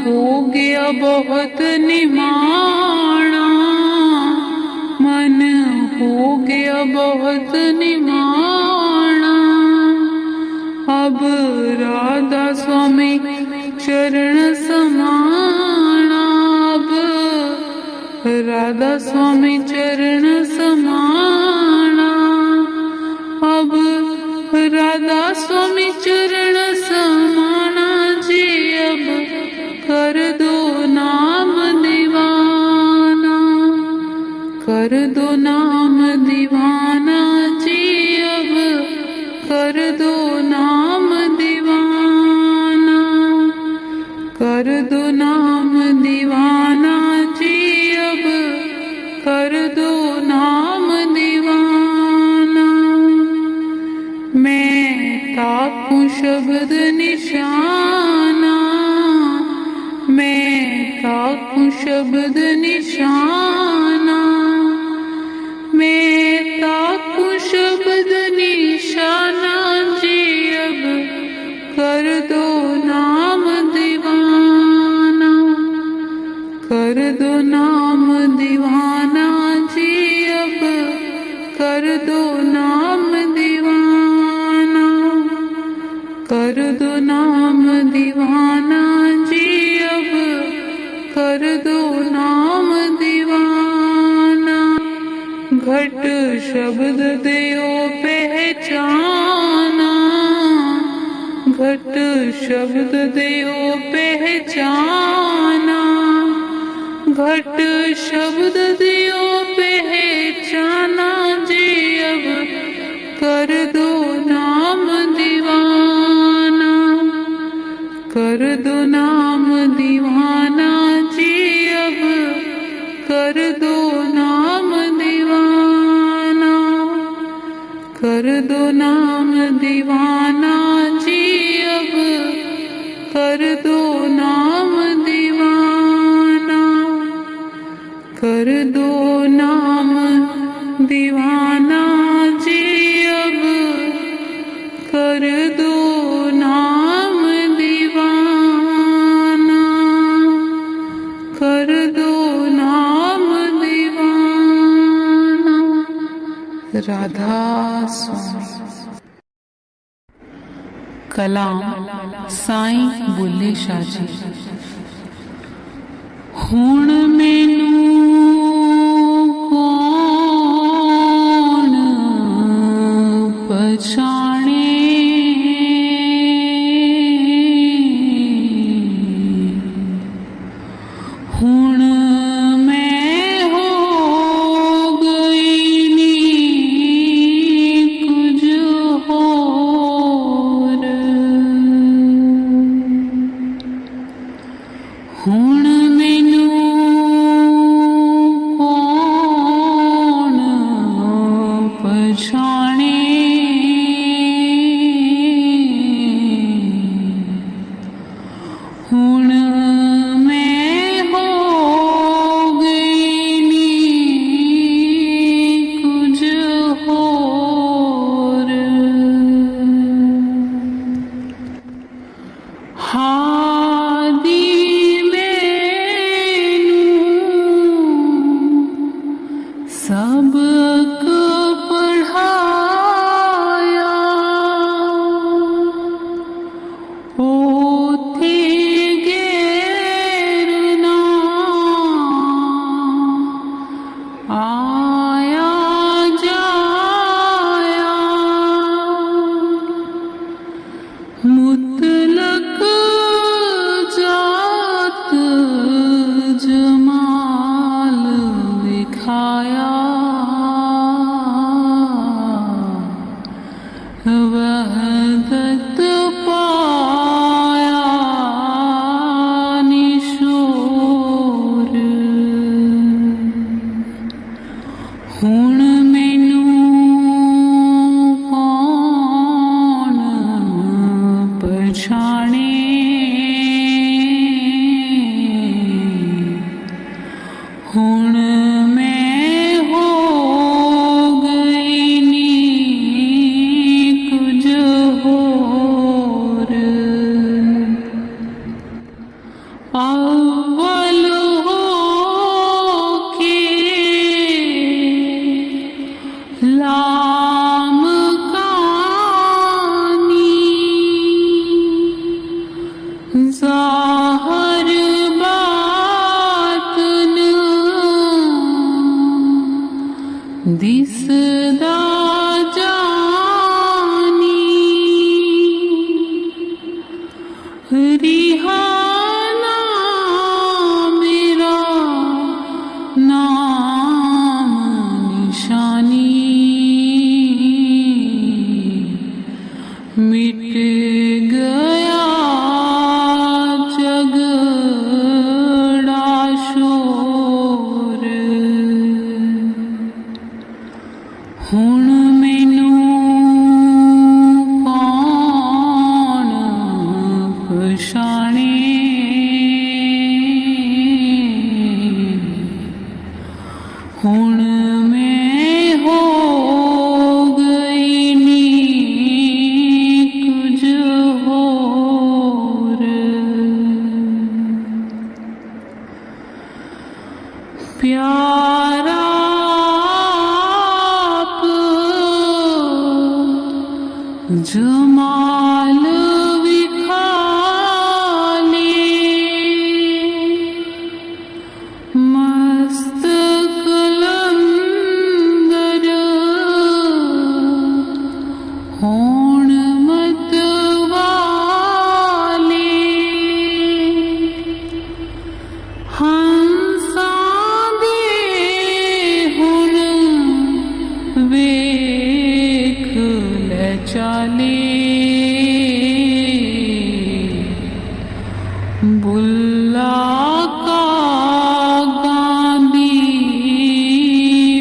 हो गया बहुत निमाना, मन हो गया बहुत निमाना। अब राधा स्वामी चरण समाना, अब राधा स्वामी चरण समाना। अब राधा स्वामी चरण समाना जी अब, कर दो नाम दीवाना, कर दो नाम दीवाना जी अब, कर दो नाम दीवाना, कर दो नाम दीवाना जी अब, कर दो नाम दीवाना। मैं ताकूं शब्द निशाना, मैं ताकूं शब्द निशाना, मैं ताकूं शब्द निशाना जी अब, कर दो नाम दीवाना, कर दो नाम दीवाना जी अब, कर दो नाम दीवाना, कर दो नाम दीवाना जी अब, कर दो नाम दीवाना। घट शब्द देओ पहचाना, घट शब्द देओ पहचाना, घट शब्द देओ पहचाना जी अब, कर दो नाम दीवाना, कर दो नाम दीवाना जी अब, कर दो नाम दीवाना, कर दो नाम दीवाना जी अब, कर दो नाम दीवाना, कर दो नाम दीवाना जी अब, कर दो नाम दीवाना, कर दो नाम दीवाना। राधा स्वामी। कलाम साईं बुल्ले शाह जी। हुण मैनू कौन पछाणे, हुण मैं हो गई नी कुछ होर, हुण मैनू कौन पछाणे, हुण मैं हो गई नी कुछ होर। हादी सबक पढ़ाया, ओथे गए अव्वल हो के लाम कानी ज़ाहर बातन दिसदा जानी रिहाना मेरा नाम निशानी मिट गया झगड़ा शोर हुण मैनू कौन पछाणे हुण मैं हो गई नी कुछ होर प्यारा आप जमाल विखाले मस्त कलंदर होण मत वाले हंसां दे हुण वेख लै चाले बुल्ला का गांधी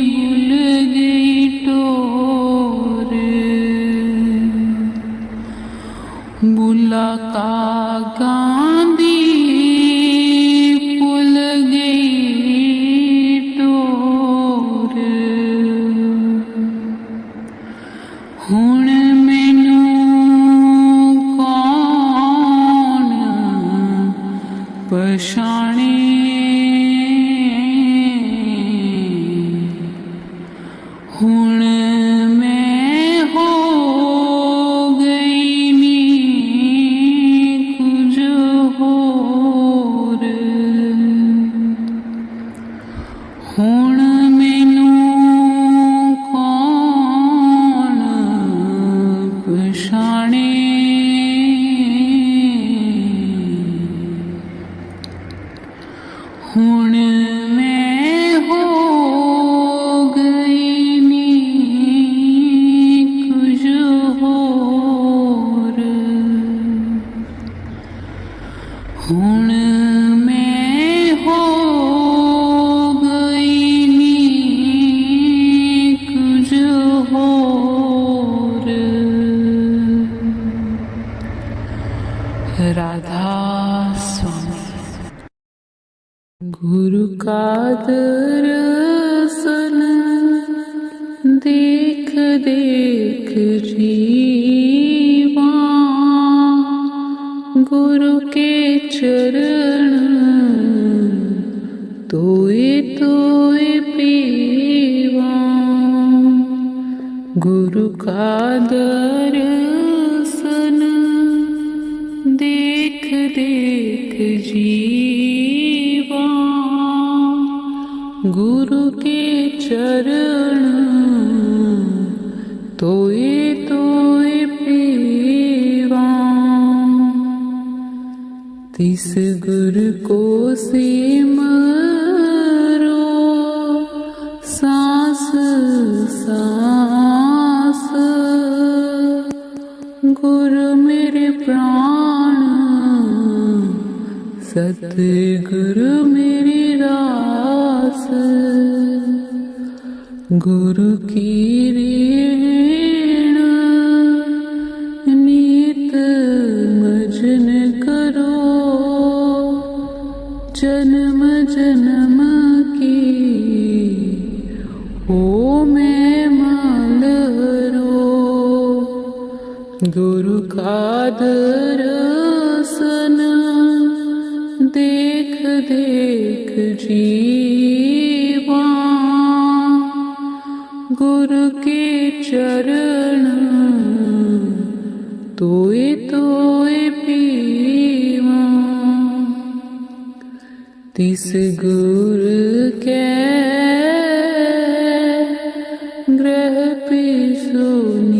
भूल गई टोर बुल्ला का गांधी भूल गई टोर हुण मैनू कौन पछाणे हुण मैं हो गई नी कुछ होर हुण मैनू कौन पछाणे हुण मैं हो गई नी कुछ होर हुण मैं हो गई नी कुछ होर राधा स्वामी गुरु का दर्शन देख देख जीवा गुरु के चरण तोए तोए पीवा गुरु का दर्शन देख देख जीवा गुरु के चरण तोए तोए पीवा तिस गुरु को सिमरो सांस सांस गुरु मेरे प्राण सतगुरु मेरी रास गुरु की ऋण नीत मजन करो जन्म जन्म की ओ मैं मालरो गुरु का दर्शन दे देख जीवा गुरु के चरण तोए तोए पीवा तिस गुर के ग्रह पिसुनीत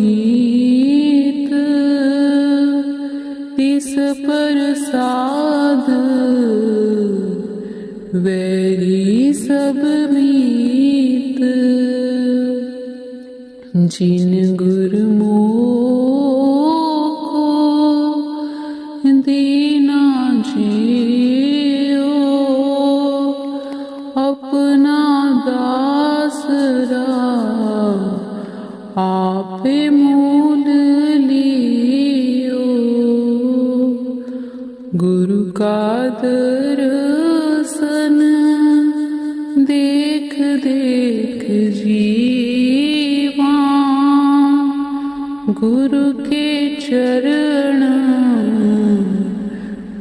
तिस प्रसाद वैरी सब मीत जिन गुरमुखो दीना जियो अपना दासरा आपे मूल लियो गुरु का दर्शन देख देख जीवा गुरु के चरण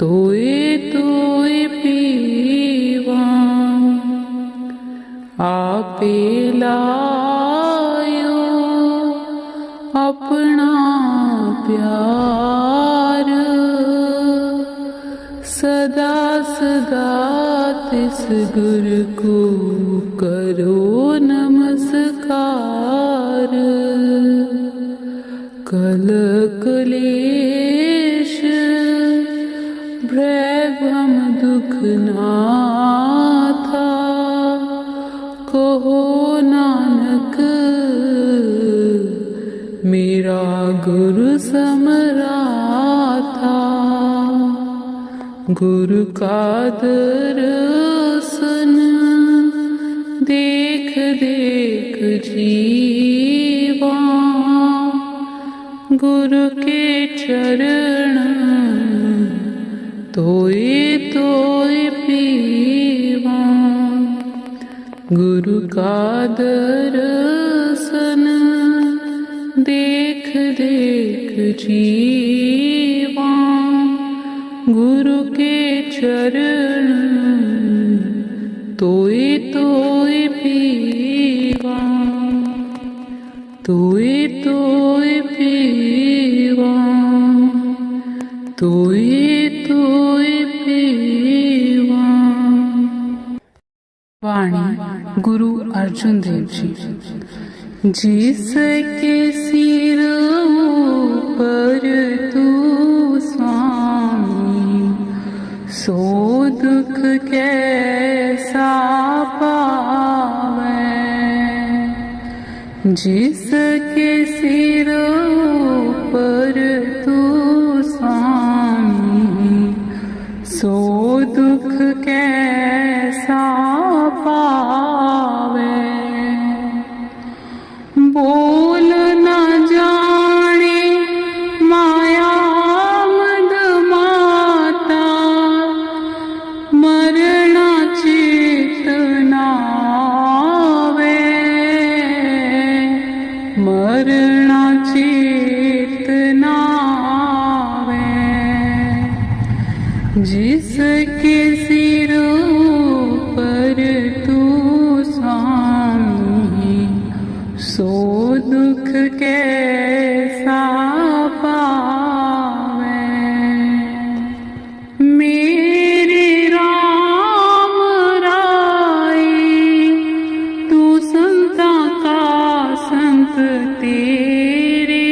तोए तोए पीवा आपे लायो अपना प्यार सदा सदा तिस गुरु को करो नमस्कार कल क्लेश भय भ्रम दुख ना था कहो नानक मेरा गुरु समराथा गुरु का दर्शन देख देख जीवा गुरु के चरण तोए तोए पीवा गुरु का दर्शन देख देख जीवा गुरु के चरण तोए तोए पीवा तोए तोए पीवा तोए तोए पीवा। वाणी गुरु अर्जुन देव जी। जिसके सिर पर तू स्वामी सो दुख कैसा पावे जिसके सिर पर तू स्वामी सो दुख कैसा पावे बोल न जाने माया मद माता मरना चेतना वे मरना चेतना वे जिसके सिरों पर तू स्वामी सो दुख कैसा पावे मेरे राम राय तू संता का संत तेरे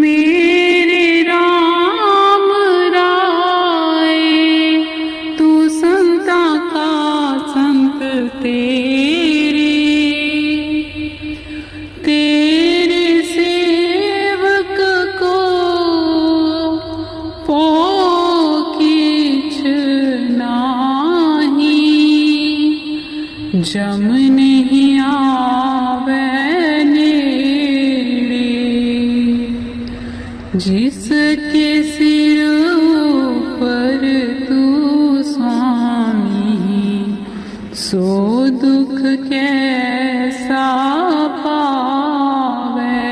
मेरे राम राय तू संता का संत तेरे तेरे सेवक को पोकिछ नाही जम नहीं आवे नेड़े जिसके सिर पर तू स्वामी सो दुख कैसा पावे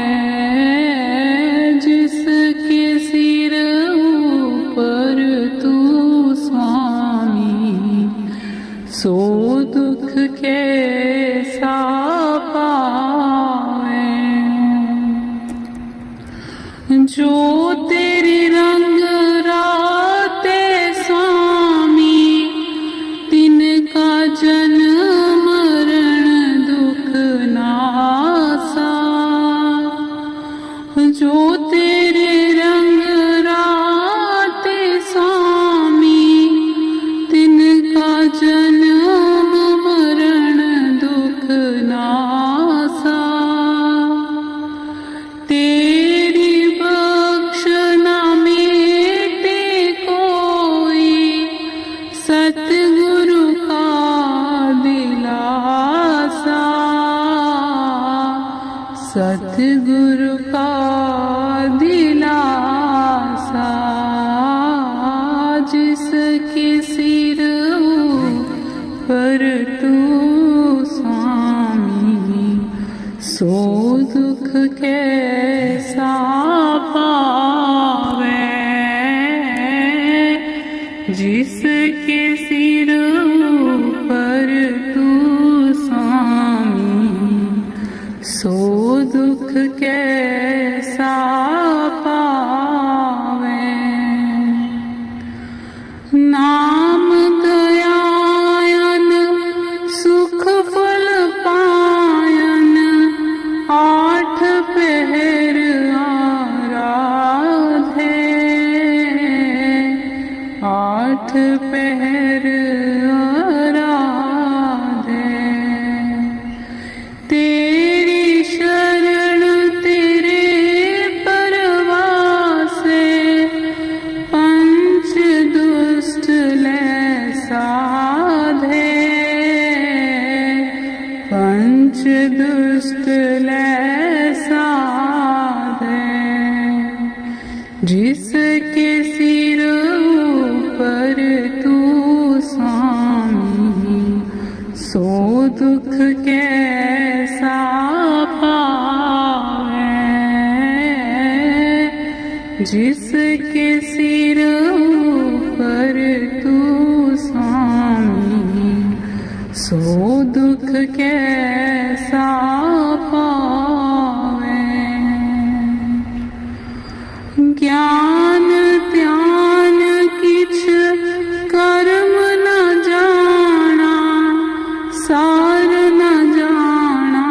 जिसके सिर पर तू स्वामी सो दुख कैसा पावे। जो तेरी रंग राते स्वामी, तिनका जन्म मरण दुख नासा। जो तेरे रंग राते स्वामी, तिनका जन्म मरण दुख नासा। तेरी बख्शना मेटे कोई, सतगुरु का दिलासा। सतगुरु का दिलासा, जिसके सिर पर तू स्वामी, सो दुख कैसा पावे। जिसके सिर पर तू स्वामी, सो दुख कैसा पावे। नाम दयायन सुख फल पायन, आठ पहर आराधे। आठ पहर आराधे। तेरी शरण तेरे परवासे, पंच दुष्ट ले साधे। पंच दुष्ट ले साधे। जिसके सिर पर तू स्वामी, सो दुख कैसा पावे। जिसके सिर पर तू स्वामी, सो दुख कैसा पावे। ज्ञान ध्यान किछ कर्म न जाना, सार न जाना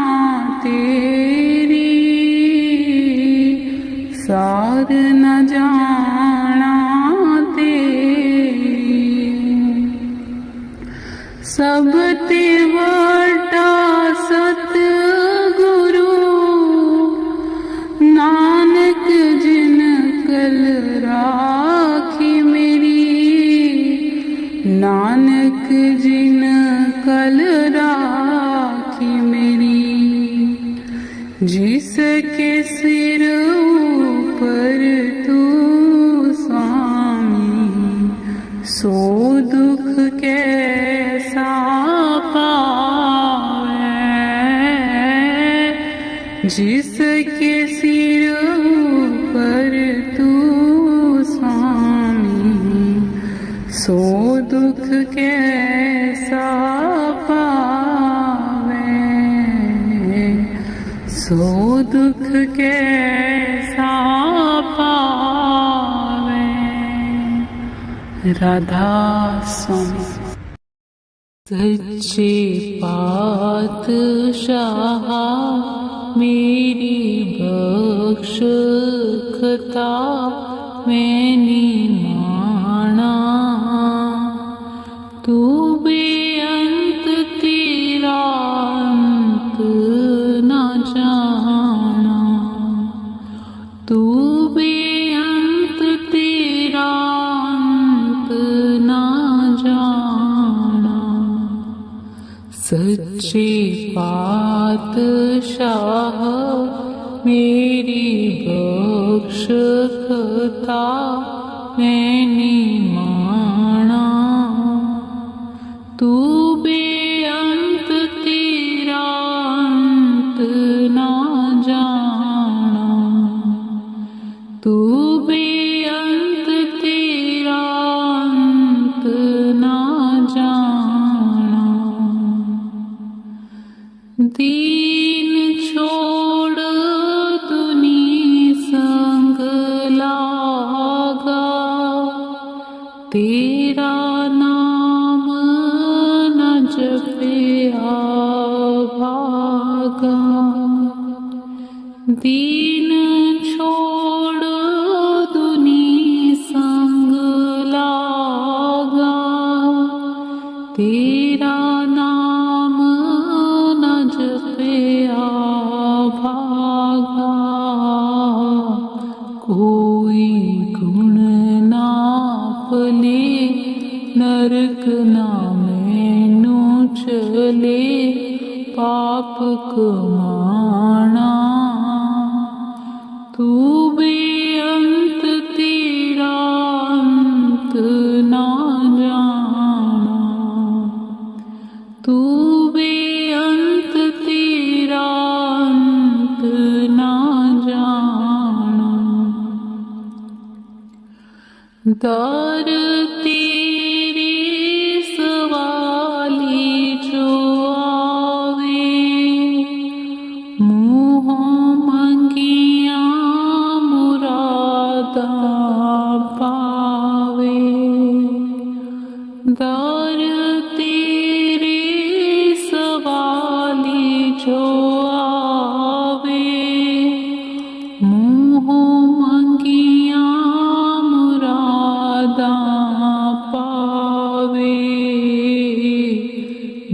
तेरी। सार न जाना तेरी। सब ते वटा सतगुरु, नानक जिन कल राखी मेरी। नानक जिन कल राखी मेरी। जिसके सिर पर तू स्वामी, सो दुख कैसा पावे। जिसके सिर पर तू स्वामी, सो दुख कैसा पावे। सो दुख कैसा पावे। राधा स्वामी। सच्चे पातशाह मेरी बख्श खता मैंने माना। तू बेअंत तेरा अंत न जाना। तू बेअंत तेरा अंत न जाना। सच्चे पातशाह मेरी बख्श खता मैंने माना। तू बेअंत तेरा अंत न जाना। तू बेअंत तेरा अंत न जाना। तेरा नाम न जपिया भागा, दीन छोड़ दुनी संग लागा। तेरा नाम न जपिया भागा, कोई गुण ना पले, नरक ना मैनू चले, पाप कमाना। तू बेअंत तेरा अंत ना जाना, तू बेअंत तेरा अंत ना जाना। दर तेरे सवाली जो आवे, मुँह मंगिया मुरादा पावे। दर तेरे सवाली जो आवे, मुँह मंगिया मुरादा पावे।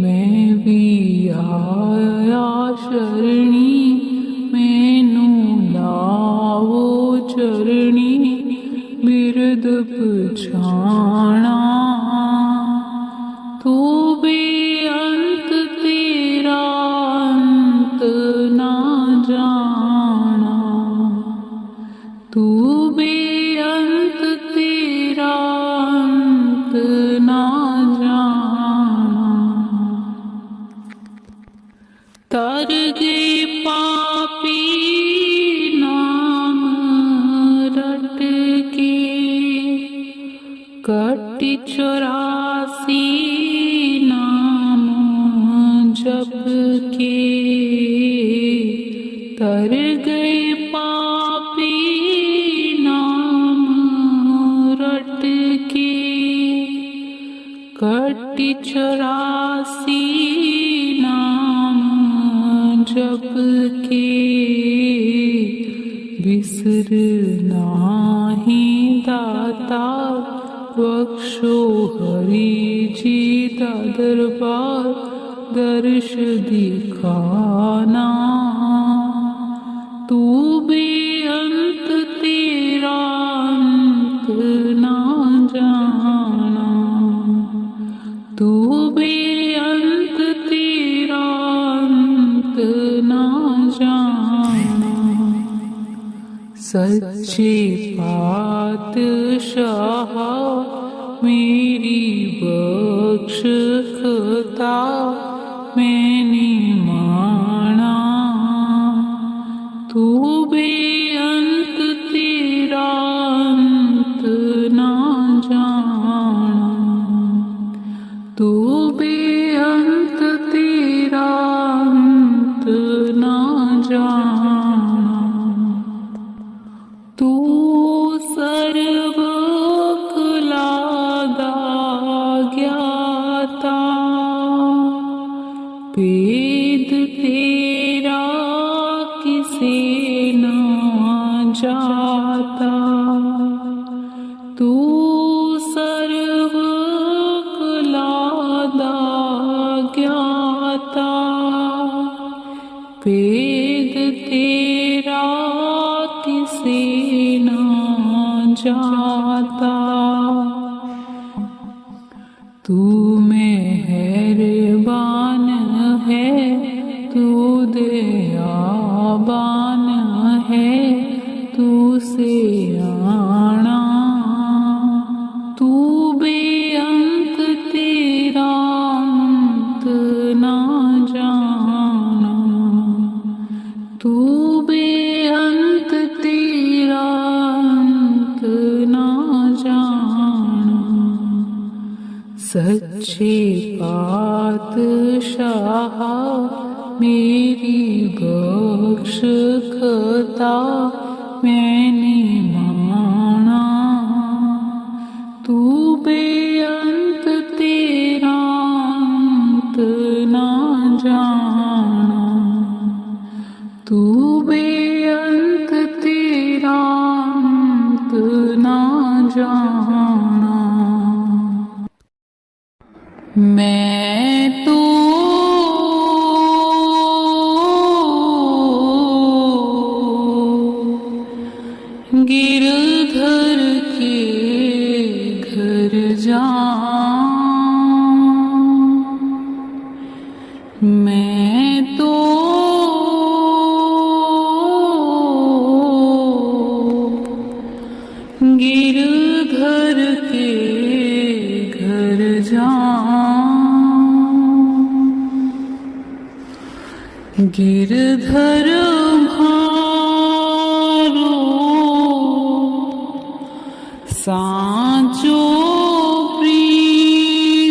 मैं भी आया शरणी, मैनू लावो चरणी, बिरद पछाणा। तू बेअंत तेरा अंत ना जाना, तू बेअंत तेरा अंत ना जाना। तर गए पापी नाम रट के, कटी 84 नाम जप के। तर गए पापी नाम रट के, कटी 84 नाम जप के। बिसर नाही दाता, बख्शो हरि जी दा दरबार, दर्श दिखाना। तू बेअंत तेरा अंत ना जाना, तू बेअंत तेरा अंत ना जाना। सच्चे पातशाह मेरी बख्श खता, मैंने माना। तू बेअंत तेरा अंत ना जाना, तू बेअंत तेरा अंत ना जाना। तू सर्व कलादा ज्ञाता, वेद तेरा किसे न जाता। तू सर्व कलादा ज्ञाता, वेद तेरा किसे न जाता। तू मेहरबान है, तू दयाबान है, तू से आना। तू बेअंत तेरा अंत ना जाना, तू बेअंत तेरा अंत ना जाना। सच्चे पातशाह मेरी बख्श खता, मैंने माना। तू बे मैं तो गिरधर के घर जाऊं, मैं तो गिरधर के घर जाऊं, गिरधर भारो सांचो प्रीतमा,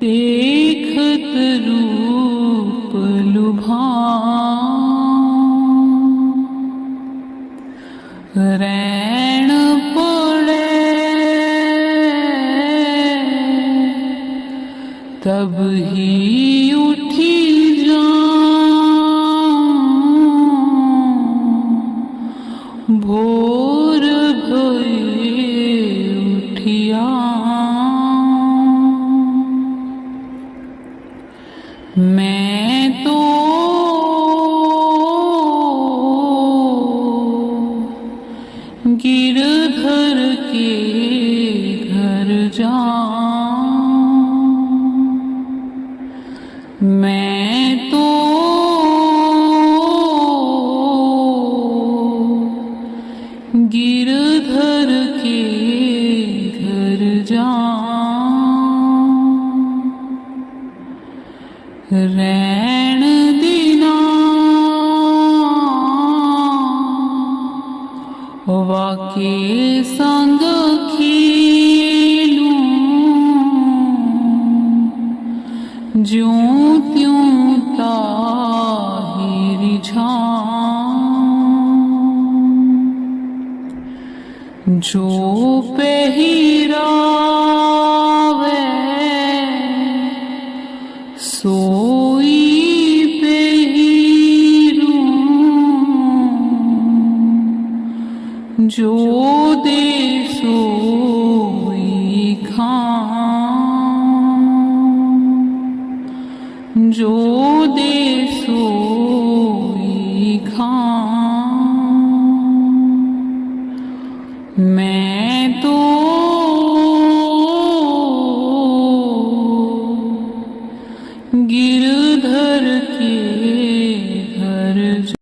देखत रूप लुभाऊं, रैन पड़े तब ही उठी जाऊं, भोर भये उठिया, मैं तो गिरधर के घर जाऊं, मैं तो गिरधर के घर जाऊं, रैन दीना वाके संग खेलूं, ज्यों त्यों ताहि रिझाऊं, जो पहिरावे सोई पहिरूं, जो दे सोई खाऊं, जो दे सोई खाऊं, मैं तो गिरधर के